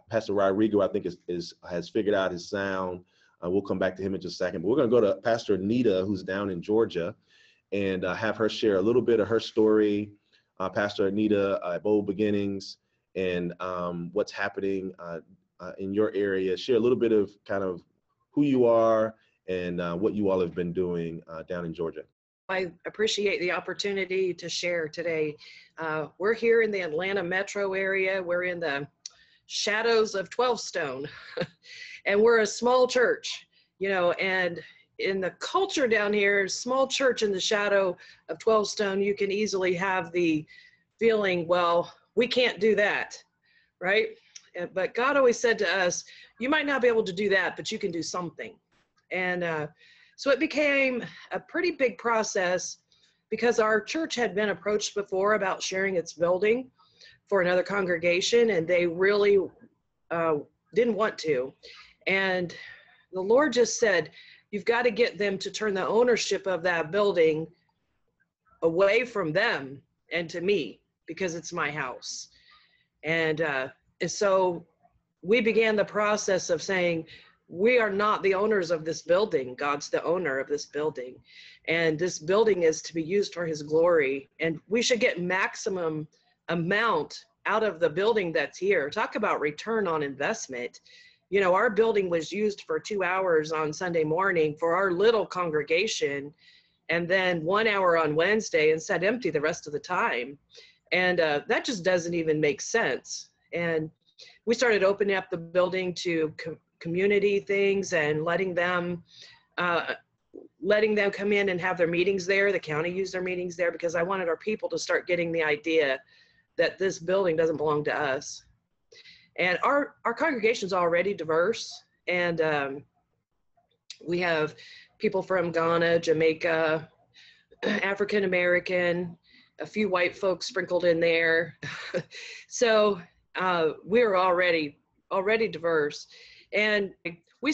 Pastor Rodrigo, I think, has figured out his sound. We'll come back to him in just a second. But we're going to go to Pastor Anita, who's down in Georgia, and have her share a little bit of her story. Pastor Anita, at Bold Beginnings, and what's happening in your area. Share a little bit of kind of who you are and what you all have been doing down in Georgia. I appreciate the opportunity to share today. We're here in the Atlanta metro area. We're in the shadows of 12 Stone, and we're a small church, you know, and in the culture down here, small church in the shadow of 12 Stone, you can easily have the feeling, well, we can't do that, right? But God always said to us, you might not be able to do that, but you can do something. And so it became a pretty big process because our church had been approached before about sharing its building for another congregation, and they really didn't want to. And the Lord just said, you've got to get them to turn the ownership of that building away from them and to me, because it's my house. And so we began the process of saying, we are not the owners of this building. God's the owner of this building. And this building is to be used for his glory. And we should get maximum amount out of the building that's here. Talk about return on investment. You know, our building was used for 2 hours on Sunday morning for our little congregation, and then 1 hour on Wednesday, and sat empty the rest of the time. And that just doesn't even make sense. And we started opening up the building to community things and letting them come in and have their meetings there. The county used their meetings there because I wanted our people to start getting the idea that this building doesn't belong to us. And our congregation is already diverse, and we have people from Ghana, Jamaica, African American, a few white folks sprinkled in there. So we're already diverse. And we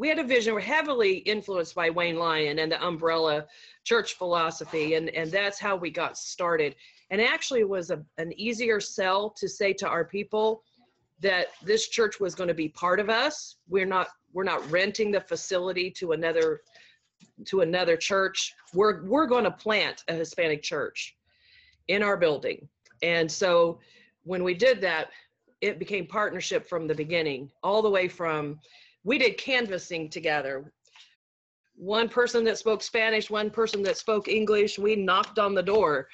had a vision. We're heavily influenced by Wayne Lyon and the umbrella church philosophy, and that's how we got started. And actually it was an easier sell to say to our people that this church was going to be part of us. We're not renting the facility to another church. We're going to plant a Hispanic church in our building. And so when we did that, it became partnership from the beginning, all the way from, we did canvassing together. One person that spoke Spanish, one person that spoke English, we knocked on the door.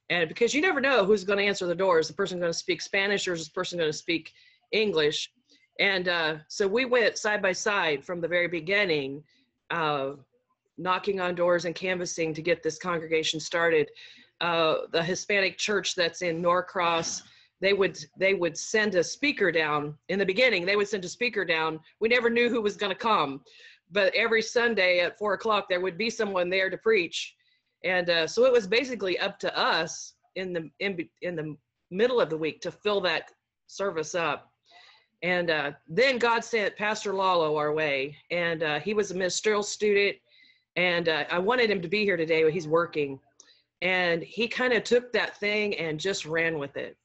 And because you never know who's going to answer the door. Is the person going to speak Spanish, or is this person going to speak English? And so we went side by side from the very beginning, knocking on doors and canvassing to get this congregation started. The Hispanic church that's in Norcross, they would send a speaker down. In the beginning, they would send a speaker down. We never knew who was going to come, but every Sunday at 4 o'clock, there would be someone there to preach. And so it was basically up to us in the middle of the week to fill that service up. And then God sent Pastor Lalo our way, and he was a ministerial student, and I wanted him to be here today, but he's working. And he kind of took that thing and just ran with it.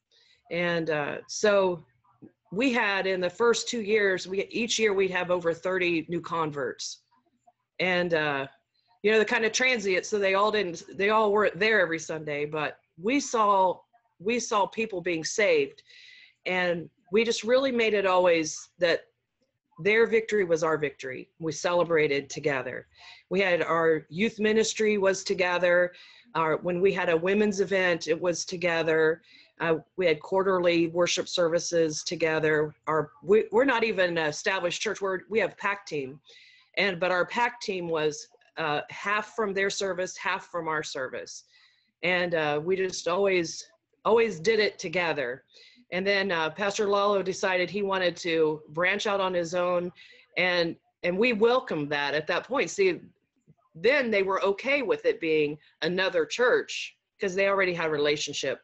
And so we had, in the first 2 years, each year we'd have over 30 new converts. And you know, the kind of transient, so they all weren't there every Sunday, but we saw people being saved. And we just really made it always that their victory was our victory. We celebrated together. We had our youth ministry was together. When we had a women's event, it was together. We had quarterly worship services together. We're not even an established church. We have PAC team, but our PAC team was half from their service, half from our service, and we just always did it together. And then Pastor Lalo decided he wanted to branch out on his own, and we welcomed that at that point. See, then they were okay with it being another church because they already had a relationship.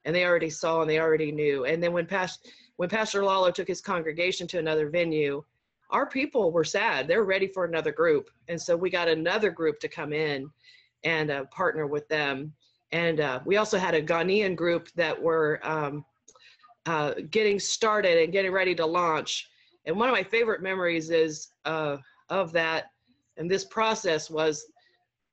and they already saw and they already knew. And then when Pastor Lalo took his congregation to another venue, our people were sad. They're ready for another group. And so we got another group to come in and partner with them. And we also had a Ghanaian group that were getting started and getting ready to launch. And one of my favorite memories is of that and this process was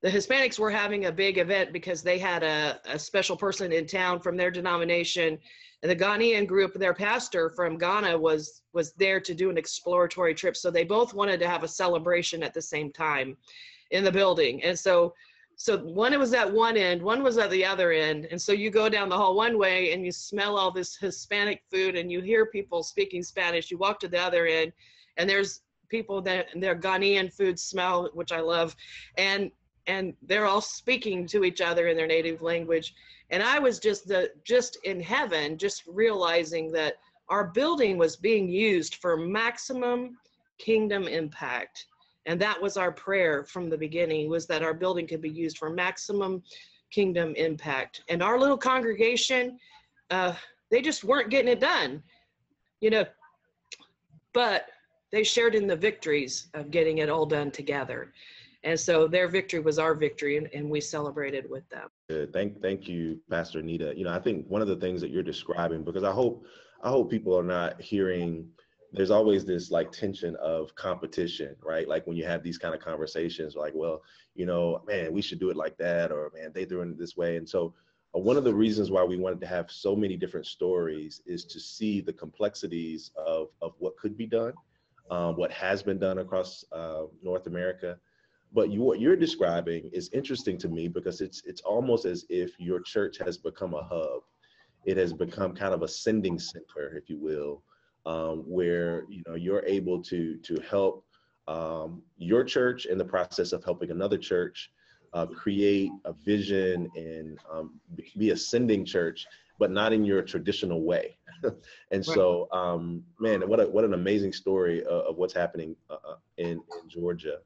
the Hispanics were having a big event because they had a special person in town from their denomination. And the Ghanaian group, their pastor from Ghana was there to do an exploratory trip. So they both wanted to have a celebration at the same time in the building. And so one was at one end, one was at the other end. And so you go down the hall one way and you smell all this Hispanic food and you hear people speaking Spanish. You walk to the other end and there's people that their Ghanaian food smell, which I love. And they're all speaking to each other in their native language. And I was just in heaven, just realizing that our building was being used for maximum kingdom impact. And that was our prayer from the beginning, was that our building could be used for maximum kingdom impact. And our little congregation, they just weren't getting it done, but they shared in the victories of getting it all done together. And so their victory was our victory, and we celebrated with them. Good. Thank you, Pastor Anita. I think one of the things that you're describing, because I hope people are not hearing, there's always this like tension of competition, right? Like when you have these kind of conversations, like, well, man, we should do it like that, or man, they're doing it this way. And so one of the reasons why we wanted to have so many different stories is to see the complexities of what could be done, what has been done across North America. But what you're describing is interesting to me because it's almost as if your church has become a hub. It has become kind of a sending center, if you will, where you're able to help your church in the process of helping another church create a vision and be a sending church, but not in your traditional way. And so, man, what an amazing story of what's happening in Georgia.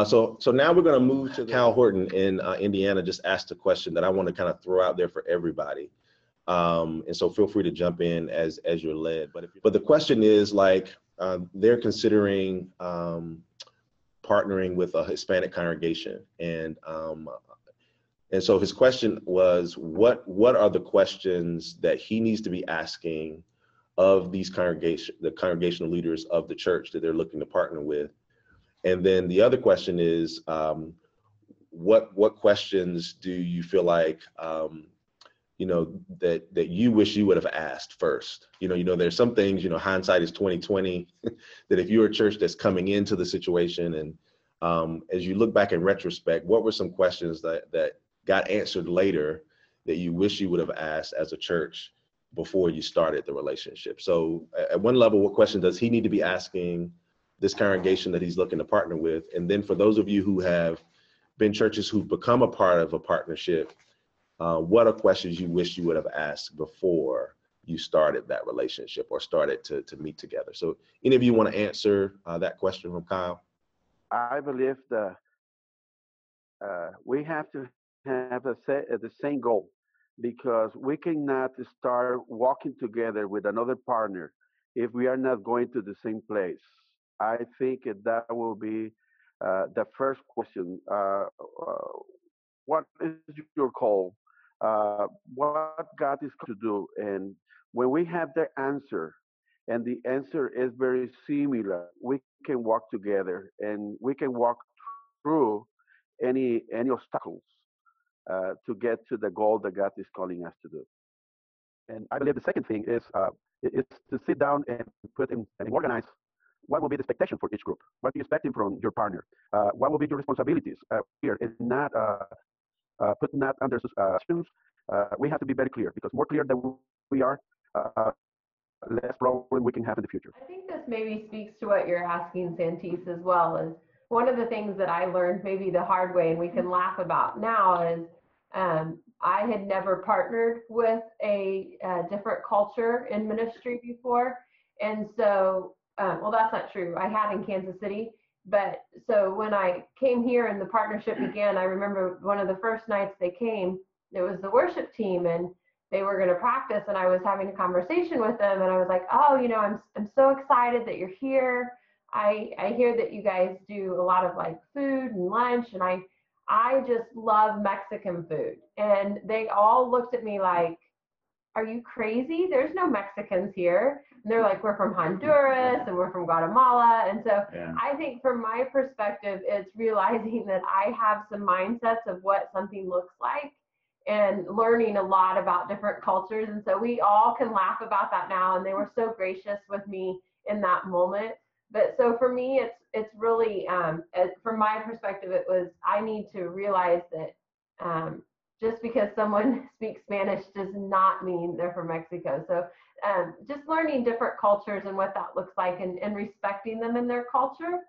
So now we're going to move to Cal Horton in Indiana. Just asked a question that I want to kind of throw out there for everybody. And so feel free to jump in as you're led. But the question is like, they're considering partnering with a Hispanic congregation. And so his question was, what are the questions that he needs to be asking of the congregational leaders of the church that they're looking to partner with? And then the other question is, what questions do you feel like, that you wish you would have asked first? There's some things, hindsight is 20/20, that if you're a church that's coming into the situation and as you look back in retrospect, what were some questions that got answered later that you wish you would have asked as a church before you started the relationship? So at one level, what question does he need to be asking this congregation that he's looking to partner with? And then for those of you who have been churches who've become a part of a partnership, what are questions you wish you would have asked before you started that relationship or started to meet together? So any of you want to answer that question from Kyle? I believe that we have to have the same goal, because we cannot start walking together with another partner if we are not going to the same place. I think that will be the first question. What is your call? What God is going to do? And when we have the answer, and the answer is very similar, we can walk together and we can walk through any obstacles to get to the goal that God is calling us to do. And I believe the second thing is to sit down and put in and organize what will be the expectation for each group. What are you expecting from your partner? What will be your responsibilities here? It's not putting that under assumptions. We have to be very clear, because more clear than we are, less problem we can have in the future. I think this maybe speaks to what you're asking, Santes, as well. Is one of the things that I learned maybe the hard way, and we can laugh about now, is I had never partnered with a different culture in ministry before. And so, well, that's not true. I had in Kansas City. But so when I came here and the partnership began, I remember one of the first nights they came, it was the worship team, and they were going to practice, and I was having a conversation with them, and I was like, oh, I'm so excited that you're here. I hear that you guys do a lot of like food and lunch, and I just love Mexican food. And they all looked at me like, are you crazy? There's no Mexicans here. And they're like, we're from Honduras and we're from Guatemala. And so I think from my perspective, it's realizing that I have some mindsets of what something looks like and learning a lot about different cultures. And so we all can laugh about that now. And they were so gracious with me in that moment. But so for me, it's really, from my perspective, it was, I need to realize that just because someone speaks Spanish does not mean they're from Mexico. So just learning different cultures and what that looks like, and respecting them in their culture.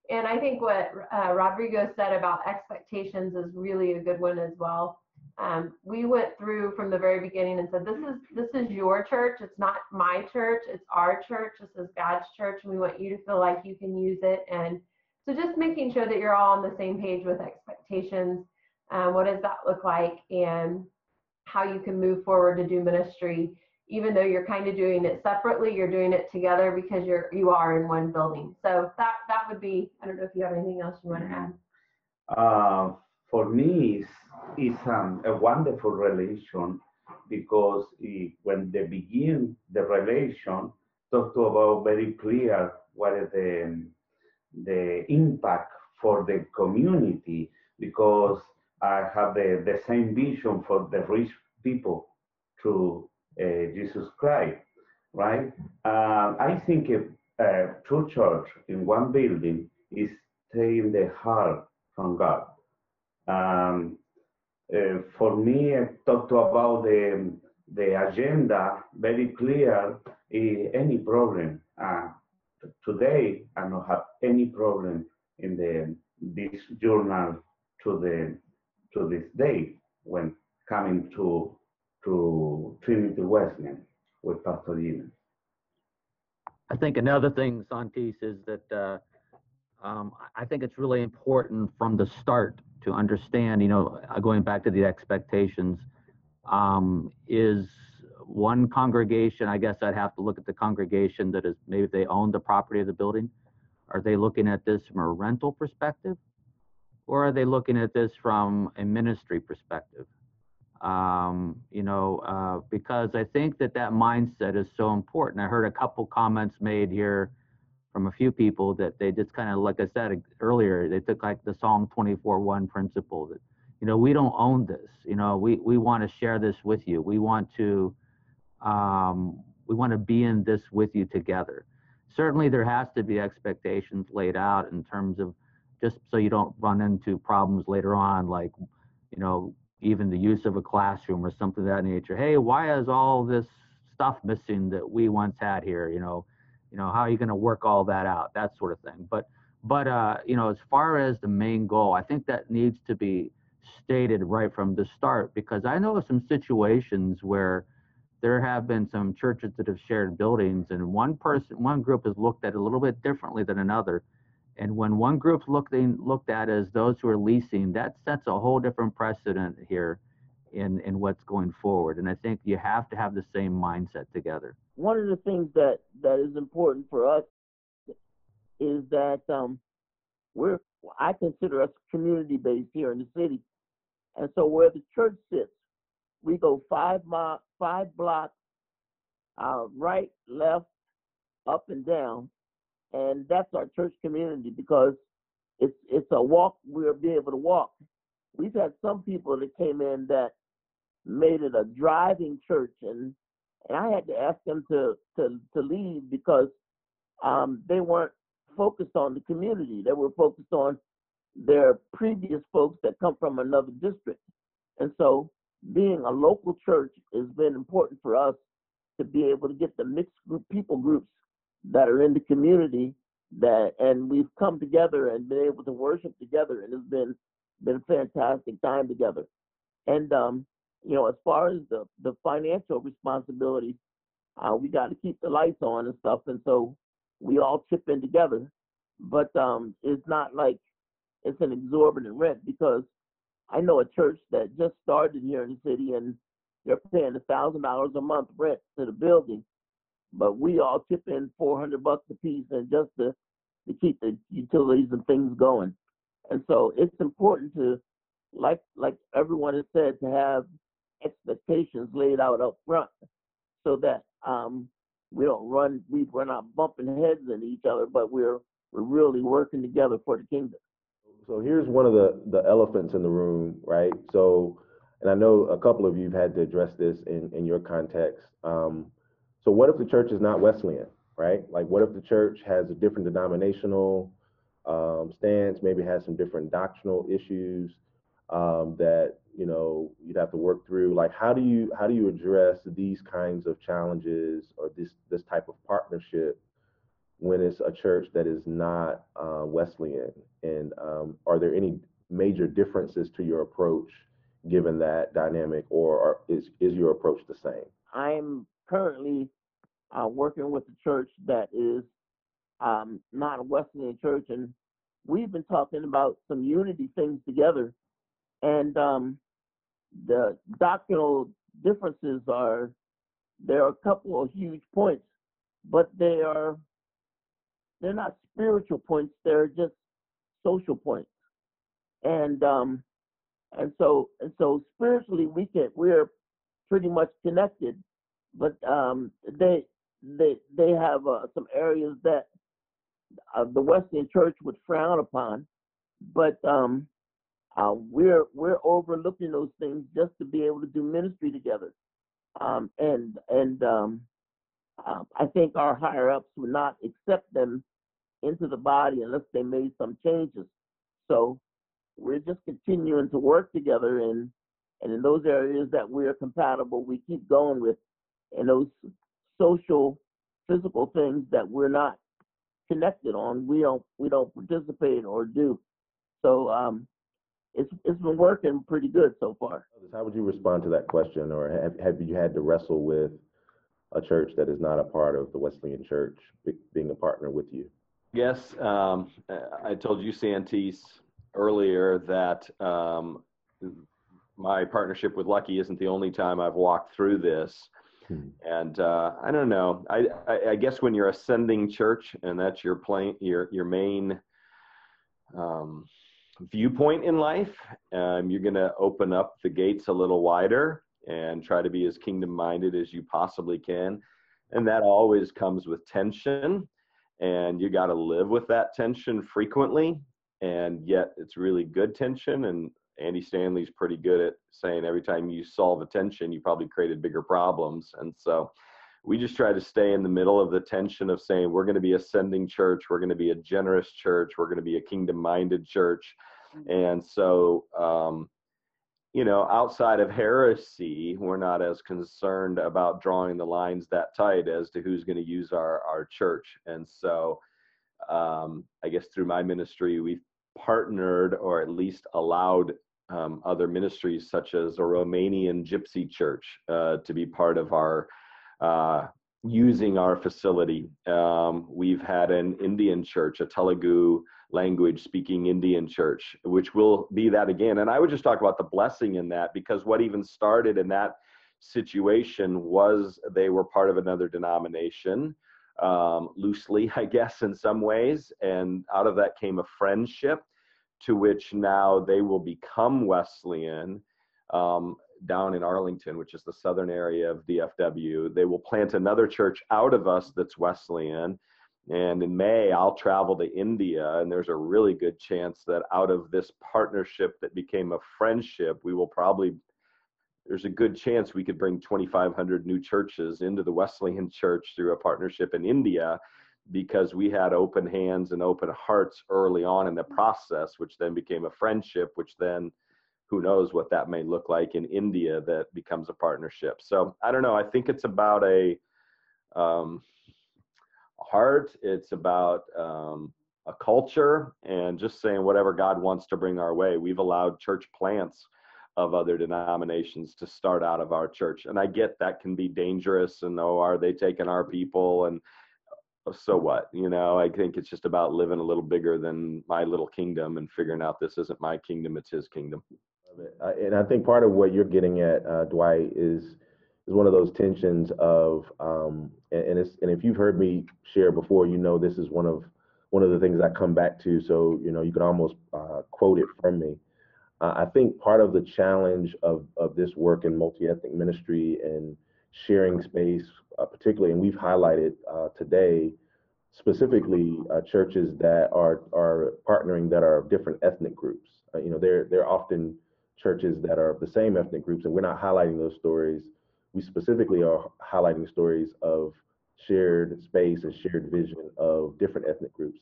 And I think what Rodrigo said about expectations is really a good one as well. We went through from the very beginning and said, this is your church. It's not my church. It's our church. This is God's church. And we want you to feel like you can use it. And so just making sure that you're all on the same page with expectations. What does that look like, and how you can move forward to do ministry, even though you're kind of doing it separately, you're doing it together because you are in one building. So that would be, I don't know if you have anything else you want to add. For me, it's a wonderful relation, because when they begin the relation, talk about very clear what is the impact for the community, because I have the same vision for the rich people through Jesus Christ, right? I think true church in one building is taking the heart from God. For me, I talked about the agenda very clear. Any problem today, I don't have any problem in this journal to this day when coming to Trinity Wesleyan with Pastor Gina. I think another thing, Santes, is that I think it's really important from the start to understand, going back to the expectations, is one congregation, I guess I'd have to look at the congregation that is, maybe they own the property of the building. Are they looking at this from a rental perspective? Or are they looking at this from a ministry perspective? Because I think that mindset is so important. I heard a couple comments made here from a few people that they just kind of, like I said earlier, they took like the Psalm 24:1 principle that, we don't own this. We want to share this with you. We want to be in this with you together. Certainly there has to be expectations laid out in terms of, just so you don't run into problems later on, like, even the use of a classroom or something of that nature. Hey, why is all this stuff missing that we once had here? How are you going to work all that out? That sort of thing. But as far as the main goal, I think that needs to be stated right from the start, because I know of some situations where there have been some churches that have shared buildings, and one group has looked at it a little bit differently than another. And when one group's looked at as those who are leasing, that sets a whole different precedent here in what's going forward. And I think you have to have the same mindset together. One of the things that is important for us is that I consider us community-based here in the city. And so where the church sits, we go 5 blocks, right, left, up and down. And that's our church community, because it's a walk. We'll be able to walk. We've had some people that came in that made it a driving church, and I had to ask them to leave because they weren't focused on the community. They were focused on their previous folks that come from another district. And so being a local church has been important for us to be able to get the mixed people groups that are in the community, and we've come together and been able to worship together, and it's been a fantastic time together. And as far as the financial responsibility, we got to keep the lights on and stuff, and so we all chip in together. But it's not like it's an exorbitant rent, because I know a church that just started here in the city, and they're paying $1,000 a month rent to the building, but we all chip in $400 a piece, and just to keep the utilities and things going. And so it's important to, like everyone has said, to have expectations laid out up front, so that we're not bumping heads into each other, but we're really working together for the kingdom. So here's one of the elephants in the room, right? So, and I know a couple of you have had to address this in your context. So what if the church is not Wesleyan, right? Like, what if the church has a different denominational stance, maybe has some different doctrinal issues that, you know, you'd have to work through? Like, how do you address these kinds of challenges or this type of partnership when it's a church that is not Wesleyan? And are there any major differences to your approach given that dynamic, or is your approach the same? I'm currently working with a church that is not a Wesleyan church, and we've been talking about some unity things together. And the doctrinal differences there are a couple of huge points, but they're not spiritual points, they're just social points. And so spiritually we're pretty much connected, but they have some areas that the Wesleyan church would frown upon, but we're overlooking those things just to be able to do ministry together. I think our higher ups would not accept them into the body unless they made some changes. So we're just continuing to work together, and in those areas that we're compatible, we keep going with. And those social, physical things that we're not connected on, we don't participate or do. So it's been working pretty good so far. How would you respond to that question, or have you had to wrestle with a church that is not a part of the Wesleyan Church being a partner with you? Yes, I told you, Santes, earlier that my partnership with Lucky isn't the only time I've walked through this. And I don't know. I guess when you're ascending church and that's your main viewpoint in life, you're going to open up the gates a little wider and try to be as kingdom-minded as you possibly can. And that always comes with tension, and you got to live with that tension frequently. And yet it's really good tension. And Andy Stanley's pretty good at saying every time you solve a tension, you probably created bigger problems. And so we just try to stay in the middle of the tension of saying, we're going to be ascending church. We're going to be a generous church. We're going to be a kingdom-minded church. And so, outside of heresy, we're not as concerned about drawing the lines that tight as to who's going to use our church. And so I guess through my ministry, we've partnered, or at least allowed other ministries such as a Romanian gypsy church to be part of our using our facility. We've had an Indian church, a Telugu language speaking Indian church, which will be that again. And I would just talk about the blessing in that, because what even started in that situation was they were part of another denomination, loosely, I guess, in some ways. And out of that came a friendship, to which now they will become Wesleyan down in Arlington, which is the southern area of DFW. They will plant another church out of us that's Wesleyan. And in May, I'll travel to India, and there's a really good chance that out of this partnership that became a friendship, there's a good chance we could bring 2,500 new churches into the Wesleyan Church through a partnership in India, because we had open hands and open hearts early on in the process, which then became a friendship, which then who knows what that may look like in India that becomes a partnership. So I don't know. I think it's about a heart. It's about a culture, and just saying whatever God wants to bring our way. We've allowed church plants of other denominations to start out of our church. And I get that can be dangerous, and are they taking our people? And so what? I think it's just about living a little bigger than my little kingdom and figuring out this isn't my kingdom, it's his kingdom. And I think part of what you're getting at, Dwight, is one of those tensions of, and if you've heard me share before, you know this is one of the things I come back to. So you can almost quote it from me. I think part of the challenge of this work in multi-ethnic ministry and sharing space, particularly, and we've highlighted today specifically churches that are partnering that are of different ethnic groups. They're often churches that are of the same ethnic groups, and we're not highlighting those stories. We specifically are highlighting stories of shared space and shared vision of different ethnic groups.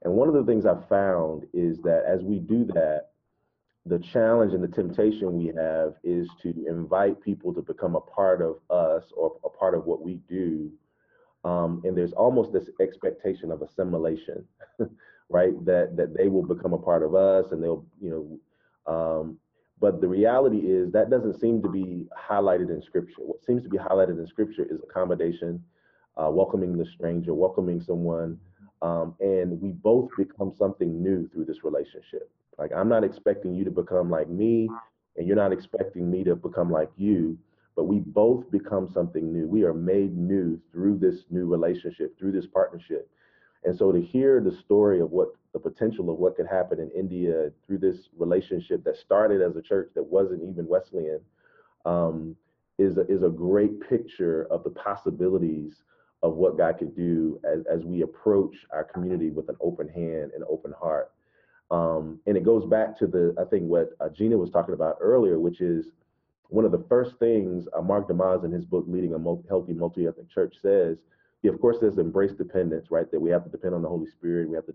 And one of the things I've found is that as we do that, the challenge and the temptation we have is to invite people to become a part of us or a part of what we do. And there's almost this expectation of assimilation, right? That they will become a part of us and they'll, but the reality is that doesn't seem to be highlighted in Scripture. What seems to be highlighted in Scripture is accommodation, welcoming the stranger, welcoming someone, and we both become something new through this relationship. Like, I'm not expecting you to become like me, and you're not expecting me to become like you, but we both become something new. We are made new through this new relationship, through this partnership. And so to hear the story of what the potential of what could happen in India through this relationship that started as a church that wasn't even Wesleyan is a great picture of the possibilities of what God could do as we approach our community with an open hand and open heart. And it goes back to I think what Gina was talking about earlier, which is one of the first things Mark DeMaz in his book, Leading a Healthy Multi-Ethnic Church says, of course, there's embrace dependence, right? That we have to depend on the Holy Spirit. We have to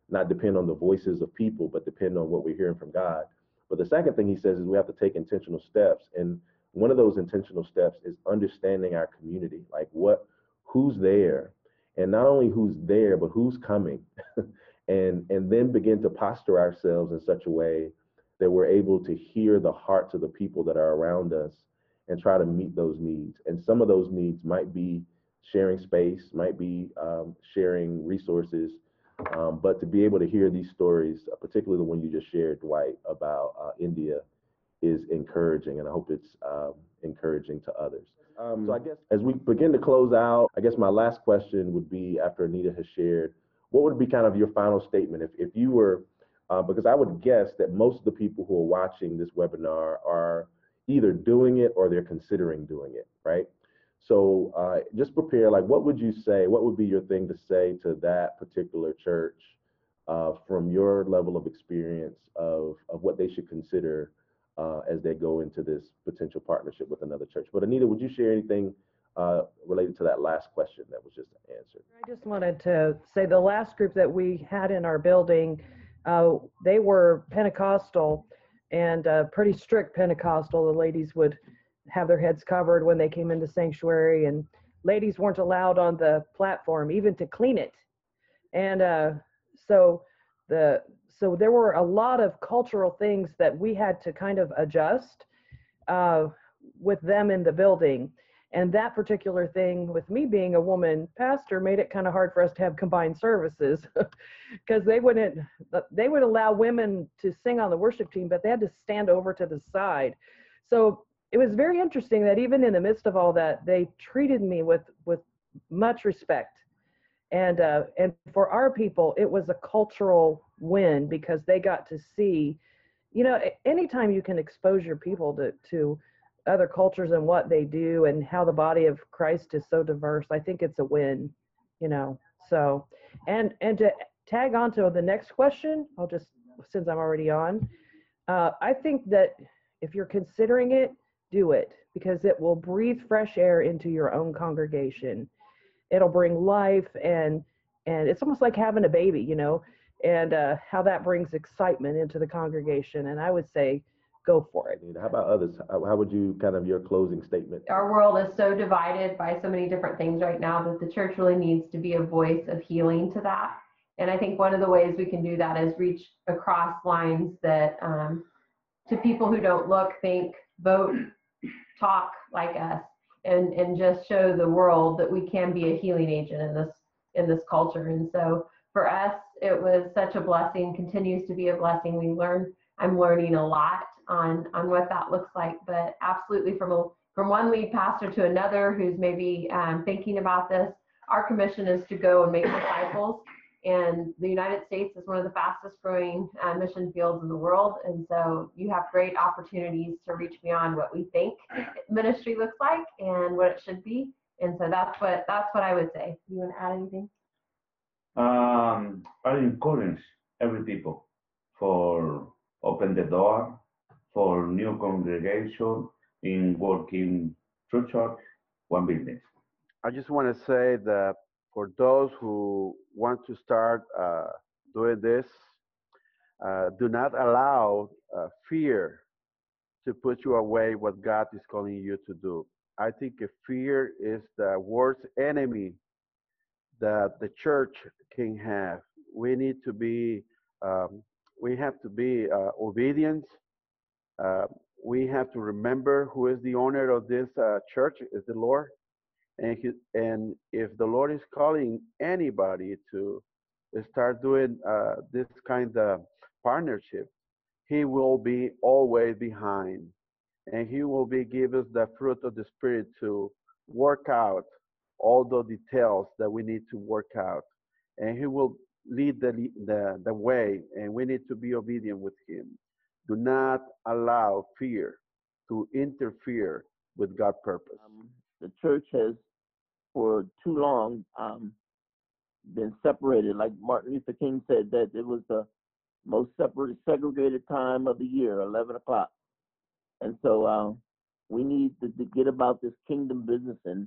not depend on the voices of people, but depend on what we're hearing from God. But the second thing he says is we have to take intentional steps. And one of those intentional steps is understanding our community, like who's there, and not only who's there, but who's coming. and then begin to posture ourselves in such a way that we're able to hear the hearts of the people that are around us and try to meet those needs. And some of those needs might be sharing space, might be sharing resources, but to be able to hear these stories, particularly the one you just shared, Dwight, about India, is encouraging, and I hope it's encouraging to others. So I guess as we begin to close out, I guess my last question would be, after Anita has shared, what would be kind of your final statement if you were, because I would guess that most of the people who are watching this webinar are either doing it or they're considering doing it, right? So just prepare, like, what would you say, what would be your thing to say to that particular church from your level of experience of what they should consider as they go into this potential partnership with another church? But Anita, would you share anything related to that last question that was just answered? I just wanted to say the last group that we had in our building, they were Pentecostal and pretty strict Pentecostal. The ladies would have their heads covered when they came into sanctuary, and ladies weren't allowed on the platform even to clean it. And so there were a lot of cultural things that we had to kind of adjust with them in the building. And that particular thing, with me being a woman pastor, made it kind of hard for us to have combined services because they would allow women to sing on the worship team, but they had to stand over to the side. So it was very interesting that even in the midst of all that, they treated me with much respect. And for our people, it was a cultural win because they got to see, anytime you can expose your people to other cultures and what they do and how the body of Christ is so diverse, I think it's a win, So, and to tag on to the next question, since I'm already on, I think that if you're considering it, do it, because it will breathe fresh air into your own congregation. It'll bring life, and it's almost like having a baby, and how that brings excitement into the congregation. And I would say, go for it. How about others? How would you your closing statement? Our world is so divided by so many different things right now that the church really needs to be a voice of healing to that. And I think one of the ways we can do that is reach across lines that to people who don't look, think, vote, talk like us, and just show the world that we can be a healing agent in this culture. And so for us, it was such a blessing, continues to be a blessing. I'm learning a lot on what that looks like. But absolutely, from one lead pastor to another who's maybe thinking about this, our commission is to go and make disciples. And the United States is one of the fastest growing mission fields in the world. And so you have great opportunities to reach beyond what we think ministry looks like and what it should be. And so that's what I would say. You want to add anything? I encourage every people for open the door for new congregation in working through church, one business. I just want to say that for those who want to start doing this, do not allow fear to put you away what God is calling you to do. I think fear is the worst enemy that the church can have. We need to be, we have to be obedient. We have to remember who is the owner of this church is the Lord. And if the Lord is calling anybody to start doing this kind of partnership, He will be always behind, and He will be give us the fruit of the Spirit to work out all the details that we need to work out, and He will lead the way, and we need to be obedient with Him. Do not allow fear to interfere with God's purpose. The church has, for too long, been separated. Like Martin Luther King said, that it was the most segregated time of the year, 11 o'clock. And so we need to get about this kingdom business and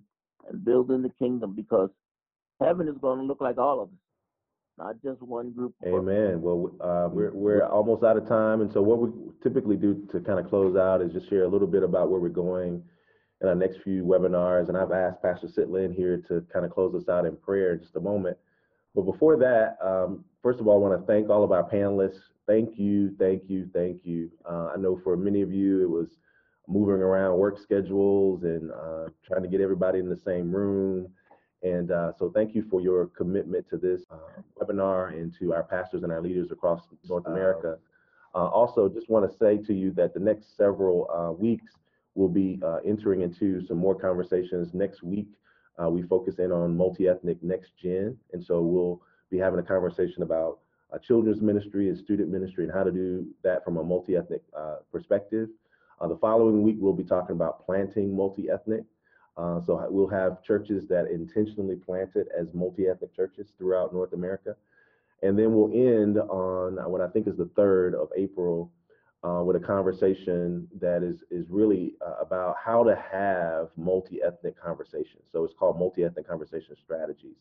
building the kingdom, because heaven is going to look like all of us, not just one group. Amen. Well, we're almost out of time. And so what we typically do to kind of close out is just share a little bit about where we're going in our next few webinars. And I've asked Pastor Sitt-Len here to kind of close us out in prayer in just a moment. But before that, first of all, I want to thank all of our panelists. Thank you, thank you, thank you. I know for many of you, it was moving around work schedules and trying to get everybody in the same room. And so thank you for your commitment to this webinar and to our pastors and our leaders across North America. Also, just want to say to you that the next several weeks, we'll be entering into some more conversations. Next week, we focus in on multi-ethnic next gen. And so we'll be having a conversation about children's ministry and student ministry and how to do that from a multi-ethnic perspective. The following week, we'll be talking about planting multi-ethnic. So we'll have churches that intentionally planted as multi-ethnic churches throughout North America. And then we'll end on what I think is the 3rd of April with a conversation that is really about how to have multi-ethnic conversations. So it's called Multi-Ethnic Conversation Strategies.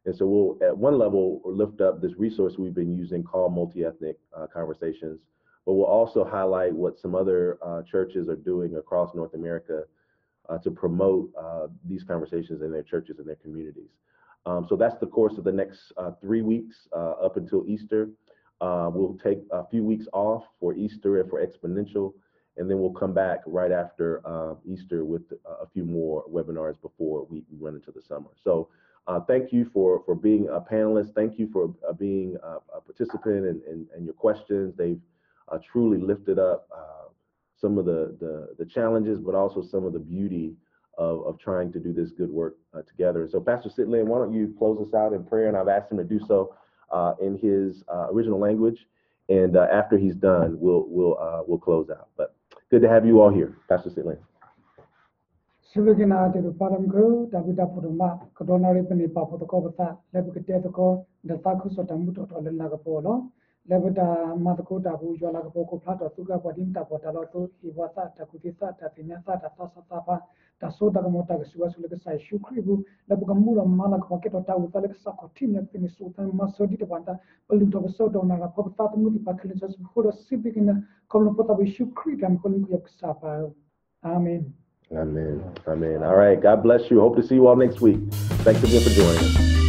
And so we'll, at one level, lift up this resource we've been using called Multi-Ethnic Conversations, but we'll also highlight what some other churches are doing across North America to promote these conversations in their churches and their communities. So that's the course of the next 3 weeks up until Easter. We'll take a few weeks off for Easter and for Exponential, and then we'll come back right after Easter with a few more webinars before we run into the summer. So thank you for being a panelist. Thank you for being a participant and your questions. They've truly lifted up some of the challenges, but also some of the beauty of trying to do this good work together. So Pastor Sitt-Len, why don't you close us out in prayer? And I've asked him to do so in his original language. And after he's done, we'll close out. But good to have you all here, Pastor Sitt-Len. Subhagina de Paramgo, Davida Puruma, Codonari Penny Papa the Covata, Lebucateco, the Tacos of Tamuto or the Lagapolo, Lebuda Matakuta, who you like a Poco Plata, Tuga, Wadinta, Butalo, Iwasa, Takutisa, Tatinasa, Tasatapa, Tasoda Mota, Suasulika, Shukribu, Lebugamura, Malak, Paketo, Tawalik, Sakotin, Finish Sultan, Masodi, Oluto, Soto, Nara, Papa Fatamuti, Pakilis, who are sipping in a Colopota with Shukri and Columbia Sapa. Amen. Amen. Amen. All right. God bless you. Hope to see you all next week. Thanks again for joining us.